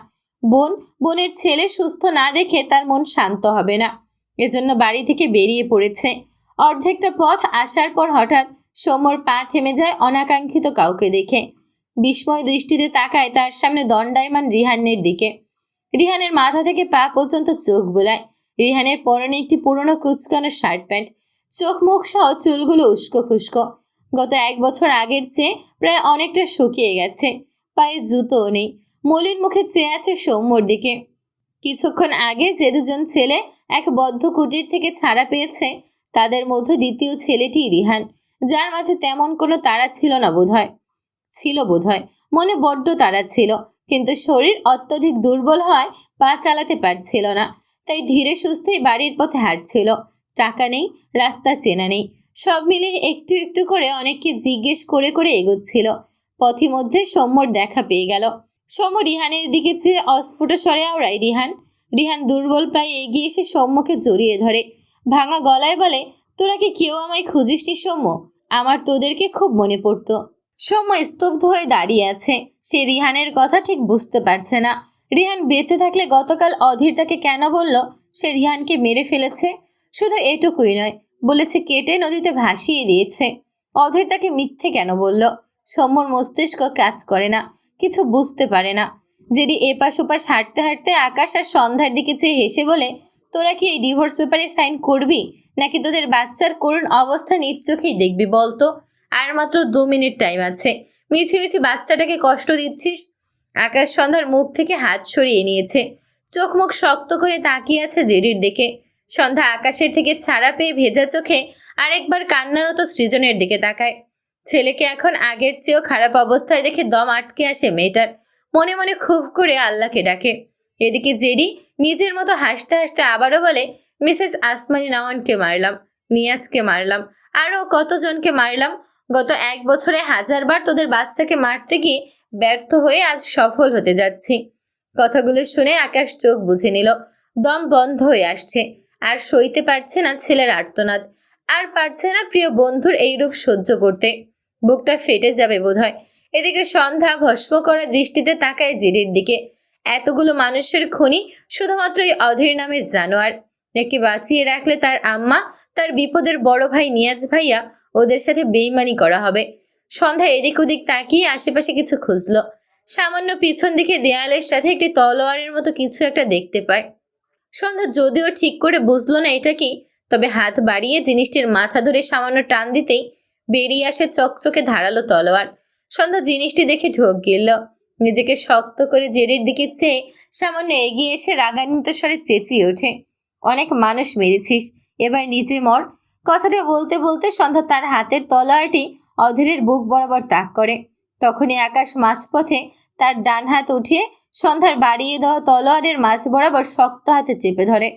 বোনের ছেলে সুস্থ না দেখে তার মন শান্ত হবে না, এজন্য বাড়ি থেকে বেরিয়ে পড়েছে। অর্ধেকটা পথ আসার পর হঠাৎ সৌম্যর পা থেমে যায় অনাকাঙ্ক্ষিত কাউকে দেখে। বিস্ময় দৃষ্টিতে তাকায় তার সামনে দণ্ডায়মান রিহানের দিকে। রিহানের মাথা থেকে পা পর্যন্ত চোখ বোলায়। রিহানের পরনে একটি পুরনো কুচকানো শার্ট প্যান্ট, চোখ মুখ সহ চুলগুলো উস্কো খুস্কো। গত 1 বছর আগের চেয়ে প্রায় অনেকটা শুকিয়ে গেছে। পায়ে জুতোও নেই। মলিন মুখে চেয়ে আছে সৌম্যর দিকে। কিছুক্ষণ আগে যে দুজন ছেলে এক বদ্ধ কুটির থেকে ছাড়া পেয়েছে, তাদের মধ্যে দ্বিতীয় ছেলেটি রিহান, যার মাঝে তেমন কোনো তাড়া ছিল না বোধহয়। মনে বড্ড তাড়া ছিল, কিন্তু শরীর অত্যধিক দুর্বল হয় পা চালাতে পারছিল না। তাই ধীরে সুস্থেই বাড়ির পথে হাঁটছিল। টাকা নেই, রাস্তা চেনা নেই, সব মিলিয়ে একটু একটু করে অনেককে জিজ্ঞেস করে করে এগোচ্ছিল। পথিমধ্যে সৌম্যর দেখা পেয়ে গেল। সৌম্য রিহানের দিকে চেয়ে অস্ফুট স্বরে আওড়ায়, রিহান। রিহান দুর্বল পায়ে এগিয়ে এসে সৌম্যকে জড়িয়ে ধরে, ভাঙা গলায় বলে, তোরা কি কেউ আমায় খুঁজিসনি সৌম্য? আমার তোদেরকে খুব মনে পড়তো। সৌম্য স্তব্ধ হয়ে দাঁড়িয়ে আছে। সে রিহানের কথা ঠিক বুঝতে পারছে না। রিহান বেঁচে থাকলে গতকাল অধীর তাকে কেন বলল সে রিহানকে মেরে ফেলেছে? শুধু এটুকুই নয়, বলেছে কেটে নদীতে ভাসিয়ে দিয়েছে। অধীর তাকে মিথ্যে কেন বলল? সৌম্যর মস্তিষ্ক কাজ করে না, কিছু বুঝতে পারে না। জেডি এপাশ ওপাশ হাঁটতে হাঁটতে আকাশ আর সন্ধ্যার দিকে চেয়ে হেসে বলে, তোরা কি এই ডিভোর্স পেপারে সাইন করবি, নাকি তোদের বাচ্চার করুণ অবস্থা নিজ চোখেই দেখবি বলতো? আর মাত্র 2 মিনিট টাইম আছে, মিছিমিছি বাচ্চাটাকে কষ্ট দিচ্ছিস? আকাশ সন্ধ্যার মুখ থেকে হাত সরিয়ে নিয়েছে, চোখ মুখ শক্ত করে তাকিয়ে আছে জেডির দিকে। সন্ধ্যা আকাশের থেকে ছাড়া পেয়ে ভেজা চোখে আরেকবার কান্নারত সৃজনের দিকে তাকায়। ছেলেকে এখন আগের চেয়েও খারাপ অবস্থায় দেখে দম আটকে আসে মেয়েটার। মনে মনে খুব করে আল্লাহকে ডাকে। এদিকে জেডি নিজের মতো হাসতে হাসতে আবারও বলে, মিসেস আসমানি নাওয়ানকে মারলাম, নিয়াজকে মারলাম, আরও কতজনকে মারলাম। গত 1 বছরে 1000 বার তোদের বাচ্চাকে মারতে গিয়ে ব্যর্থ হয়ে আজ সফল হতে যাচ্ছি। কথাগুলো শুনে আকাশ চোখ বুঝে নিল। দম বন্ধ হয়ে আসছে, আর সইতে পারছে না ছেলের আর্তনাদ, আর পারছে না প্রিয় বন্ধুর এইরূপ সহ্য করতে। বুকটা ফেটে যাবে বোধহয়। এদিকে সন্ধ্যা ভস্ম করা দৃষ্টিতে তাকায় জেডির দিকে। এতগুলো মানুষের খুনি শুধুমাত্র এই অধীর নামের জানোয়ার। একে বাঁচিয়ে রাখলে তার আম্মা, তার বিপদের বড় ভাই নিয়াজ ভাইয়া, ওদের সাথে বেইমানি করা হবে। সন্ধ্যা এদিক ওদিক তাকিয়ে আশেপাশে কিছু খুঁজল। সামান্য পিছন দিকে দেয়ালের সাথে একটি তলোয়ারের মতো কিছু একটা দেখতে পায়। সন্ধ্যা যদিও ঠিক করে বুঝলো না এটা কি, তবে হাত বাড়িয়ে জিনিসটির মাথা ধরে সামান্য টান দিতেই বেরিয়ে আসে চকচকে ধারালো তলোয়ার। সন্ধ্যা জিনিসটি দেখে ঢোক গেল। নিজেকে শক্ত করে জেডির দিকে চেয়ে সামান্য এগিয়ে এসে রাগান্বিত স্বরে চেঁচিয়ে ওঠে, অনেক মানুষ মেরেছিস, এবার নিজে মর। কথাটা বলতে বলতে সন্ধ্যা তার হাতের তলোয়ারটি অধীরের বুক বরাবর তাক করে। তখনই আকাশ মাঝপথে তার ডান হাত উঠিয়ে সন্ধ্যার বাড়িয়ে দেওয়া তলোয়ারের মাঝ বরাবর শক্ত হাতে চেপে ধরে।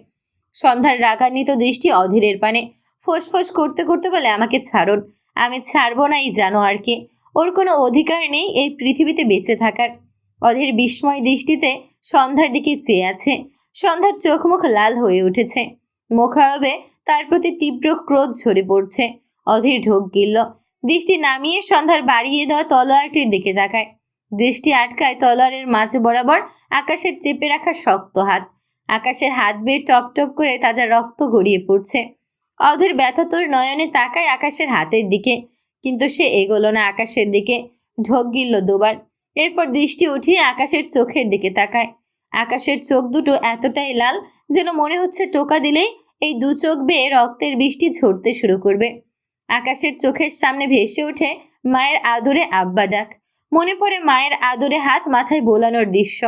সন্ধ্যার রাগান্বিত দৃষ্টি অধীরের পানে। ফোঁস করতে করতে বলে, আমাকে ছাড়ুন, আমি ছাড়বো না এই জানোয়ারকে। ওর কোনো অধিকার নেই এই পৃথিবীতে বেঁচে থাকার। অধীর বিস্ময় দৃষ্টিতে সন্ধ্যার দিকে চেয়ে আছে। সন্ধ্যার চোখ মুখ লাল হয়ে উঠেছে, মুখাবে তার প্রতি তীব্র ক্রোধ ঝরে পড়ছে। অধীর ঢোক গিলল। দৃষ্টি নামিয়ে সন্ধ্যার বাড়িয়ে দেওয়া তলোয়ারটির দিকে তাকায়। দৃষ্টি আটকায় তলোয়ারের মাঝ বরাবর আকাশের চেপে রাখা শক্ত হাত। আকাশের হাত বেয়ে টপ টপ করে তাজা রক্ত গড়িয়ে পড়ছে। অধীর ব্যথাতুর নয়নে তাকায় আকাশের হাতের দিকে, কিন্তু সে এগোলো না আকাশের দিকে। ঢোক গিলল 2 বার। এরপর দৃষ্টি উঠিয়ে আকাশের চোখের দিকে তাকায়। আকাশের চোখ দুটো এতটাই লাল যেন মনে হচ্ছে টোকা দিলেই এই 2 চোখ বেয়ে রক্তের বৃষ্টি ঝরতে শুরু করবে। আকাশের চোখের সামনে ভেসে ওঠে মায়ের আদরে আব্বা ডাক। মনে পড়ে মায়ের আদরে হাত মাথায় বোলানোর দৃশ্য।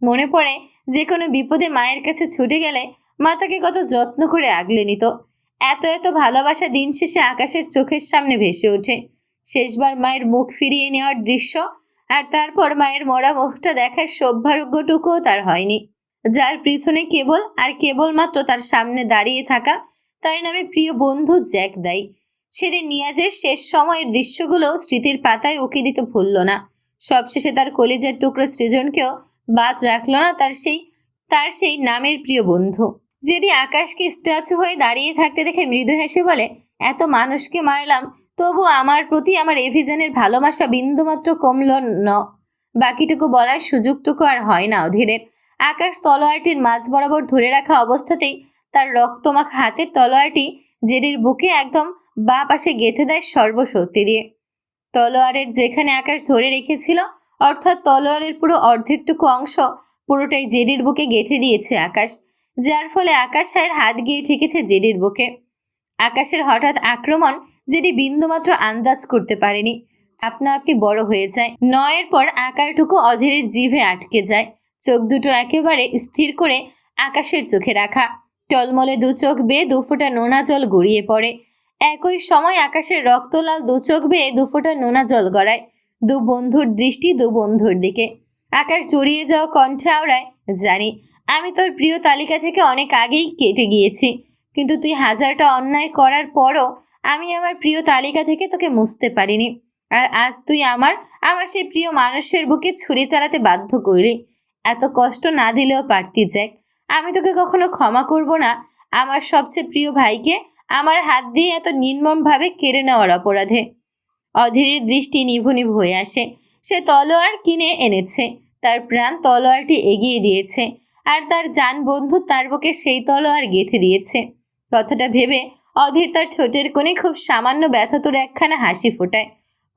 মনে পড়ে যে কোনো বিপদে মায়ের কাছে ছুটে গেলে মা তাকে কত যত্ন করে আগলে নিত। এত এত ভালোবাসা দিন শেষে আকাশের চোখের সামনে ভেসে ওঠে। শেষবার মায়ের মুখ ফিরিয়ে নেওয়ার দৃশ্য, আর তারপর মায়ের মরা মুখটা দেখার সৌভাগ্যটুকুও তার হয়নি। যার পিছনে কেবলমাত্র তার সামনে দাঁড়িয়ে থাকা তার নামে প্রিয় বন্ধু জ্যাক দায়ী। সেদিন নিয়াজের শেষ সময়ের দৃশ্যগুলো স্মৃতির পাতায় উকি দিতে ভুলল না। সবশেষে তার কলিজার টুকরো সৃজনকেও বাদ রাখল না তার সেই নামের প্রিয় বন্ধু। যেটি আকাশকে স্ট্যাচু হয়ে দাঁড়িয়ে থাকতে দেখে মৃদু হেসে বলে, এত মানুষকে মারলাম, তবু আমার প্রতি আমার এভিজানের ভালোবাসা বিন্দুমাত্র কমল ন। বাকিটুকু বলার সুযোগটুকু আর হয় না অধীরের। আকাশ তলোয়ারটির মাঝ বরাবর ধরে রাখা অবস্থাতেই তার রক্তমাখা হাতের তলোয়ারটি জেডির বুকে একদম বাঁ পাশে গেঁথে দেয় সর্বশক্তি দিয়ে। তলোয়ারের যেখানে আকাশ ধরে রেখেছিল, অর্থাৎ তলোয়ারের পুরো অর্ধেকটুকু অংশ পুরোটাই জেডির বুকে গেঁথে দিয়েছে আকাশ, যার ফলে আকাশের হাত গিয়ে ঠেকেছে জেডির বুকে। আকাশের হঠাৎ আক্রমণ জেডি বিন্দুমাত্র আন্দাজ করতে পারেনি। আপনা আপনি বড় হয়ে যায়। নয়ের পর আকারটুকু অধীরের জিভে আটকে যায়। চোখ দুটো একেবারে স্থির করে আকাশের চোখে রাখা। টলমলে দু চোখ বেয়ে দুফোঁটা নোনা জল গড়িয়ে পড়ে। একই সময় আকাশের রক্তলাল দু চোখ বেয়ে দুফোঁটা নোনা জল গড়ায়। দু বন্ধুর দৃষ্টি দু বন্ধুর দিকে। আকাশ জড়িয়ে যাওয়া কণ্ঠে আওড়ায়, জানি আমি তোর প্রিয় তালিকা থেকে অনেক আগেই কেটে গিয়েছি, কিন্তু তুই হাজারটা অন্যায় করার পরও আমি আমার প্রিয় তালিকা থেকে তোকে মুছতে পারিনি। আর আজ তুই আমার সেই প্রিয় মানুষের বুকে ছুরি চালাতে বাধ্য করলি। এত কষ্ট না দিলেও পারতি জ্যাক। আমি তোকে কখনো ক্ষমা করব না আমার সবচেয়ে প্রিয় ভাইকে আমার হাত দিয়ে এত নির্মমভাবে কেড়ে নেওয়ার অপরাধে। অধীরের দৃষ্টি নিভু নিভু হয়ে আসে। সে তলোয়ার কিনে এনেছে, তার প্রাণ তলোয়ারটি এগিয়ে দিয়েছে, আর তার জান বন্ধু তার বুকে সেই তলোয়ার গেঁথে দিয়েছে। কথাটা ভেবে অধীর তার ঠোঁটের কোণে খুব সামান্য ব্যথাতুর একখানা হাসি ফোটায়।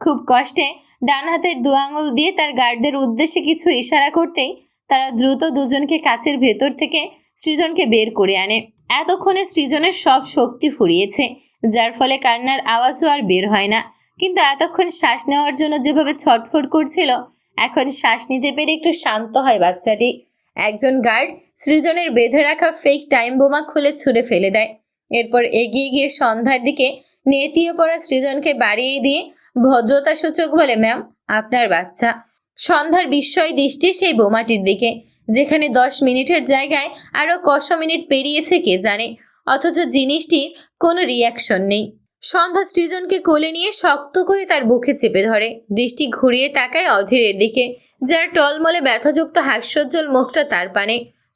খুব কষ্টে ডান হাতের দু আঙুল দিয়ে তার গার্ডদের উদ্দেশ্যে কিছু ইশারা করতেই তারা দ্রুত দুজনকে কাছের ভেতর থেকে সৃজনকে বের করে আনে। এতক্ষণে সৃজনের সব শক্তি ফুরিয়েছে, যার ফলে কান্নার আওয়াজও আর বের হয় না। কিন্তু এতক্ষণ শ্বাস নেওয়ার জন্য যেভাবে ছটফট করছিল, এখন শ্বাস নিতে পেরে একটু শান্ত হয় বাচ্চাটি। একজন গার্ড সৃজনের বেঁধে রাখা ফেক টাইম বোমা খুলে ছুঁড়ে ফেলে দেয়। এরপর এগিয়ে গিয়ে সন্ধ্যার দিকে নেতিয়ে পড়া সৃজনকে বাড়িয়ে দিয়ে ভদ্রতা সূচক বলে, ম্যাম, আপনার বাচ্চা। সন্ধ্যার বিস্ময় দৃষ্টি সেই বোমাটির দিকে, যেখানে 10 মিনিটের জায়গায় আরও কত মিনিট পেরিয়েছে কে জানে, অথচ জিনিসটির কোনো রিয়াকশন নেই। সন্ধ্যা সৃজনকে কোলে নিয়ে শক্ত করে তার বুকে চেপে ধরে। দৃষ্টি ঘুরিয়ে তাকায় অধীরের দিকে, যার টলমলে ব্যথাযুক্ত হাস্যোজ্জ্বল মুখটা তার পানে।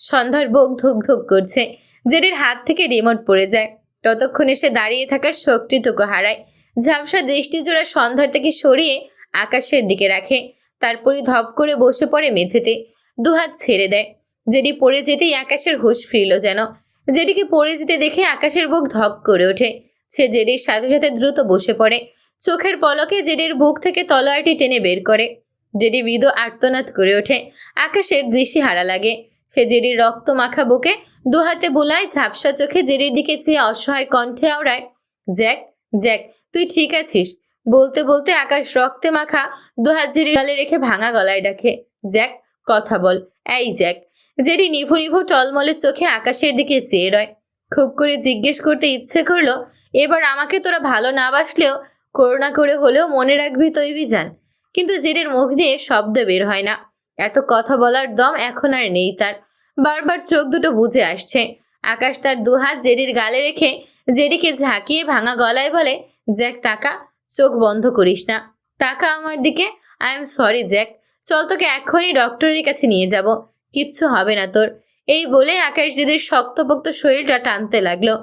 সন্ধ্যার বুক ধুক ধুক করছে। জেডির হাত থেকে রিমোট পড়ে যায়। ততক্ষণে সে দাঁড়িয়ে থাকার শক্তিটুকু হারায়। ঝাপসা দৃষ্টিজোড়া সন্ধ্যার থেকে সরিয়ে আকাশের দিকে রাখে। তারপরই ধপ করে বসে পড়ে মেঝেতে, দুহাত ছেড়ে দেয়। জেডি পড়ে যেতেই আকাশের হুঁশ ফিরল যেন। জেডিকে পড়ে যেতে দেখে আকাশের বুক ধক করে ওঠে। সে জেডির সাথে সাথে দ্রুত বসে পড়ে। চোখের পলকে জেডির বুক থেকে তলোয়ারটি টেনে বের করে। জেডি মৃদু আর্তনাদ করে ওঠে। আকাশের দৃষ্টি হারা লাগে। সে জেডির রক্ত মাখা বুকে দুহাতে বুলায়, ঝাপসা চোখে জেডির দিকে চেয়ে অসহায় কণ্ঠে আওড়ায়, জ্যাক, জ্যাক, তুই ঠিক আছিস? বলতে বলতে আকাশ রক্তে মাখা দুহাত জেডির গালে রেখে ভাঙা গলায় ডাকে, জ্যাক, কথা বল, এই জ্যাক। জেডি নিভু নিভু টলমলে চোখে আকাশের দিকে চেয়ে রয়। খুব করে জিজ্ঞেস করতে ইচ্ছে করলো, এবার আমাকে তোরা ভালো না বাসলেও করুণা করে হলেও মনে রাখবি তো অভিযান। কিন্তু জেডির মুখ দিয়ে শব্দ বের হয় না। এত কথা বলার দম এখন আর নেই তার। বারবার চোখ দুটো বুজে আসছে। আকাশ তার দুহাত জেডির গালে রেখে জেডিকে ঝাঁকিয়ে ভাঙা গলায় বলে, জ্যাক, টাকা, চোখ বন্ধ করিস না, টাকা আমার দিকে। আই এম সরি জ্যাক, চল তোকে এক্ষুনি ডক্টরের কাছে নিয়ে যাব, কিচ্ছু হবে না তোর। এই বলে আকাশ জেডির শক্তপোক্ত শরীরটা টানতে লাগলো।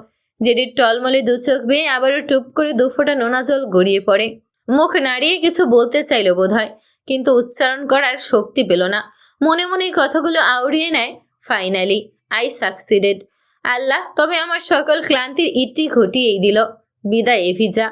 জেডির টলমলে দু চোখ বেয়ে আবারও টুপ করে দুফোঁটা নোনা জল গড়িয়ে পড়ে। মুখ নাড়িয়ে কিছু বলতে চাইল বোধহয়, কিন্তু উচ্চারণ করার শক্তি পেল না। মনে মনেই কথাগুলো আউড়িয়ে নেয়, ফাইনালি আই সাকসিডেড। আল্লাহ তবে আমার সকল ক্লান্তির ইতি ঘটিয়েই দিল। বিদায় এভিজা।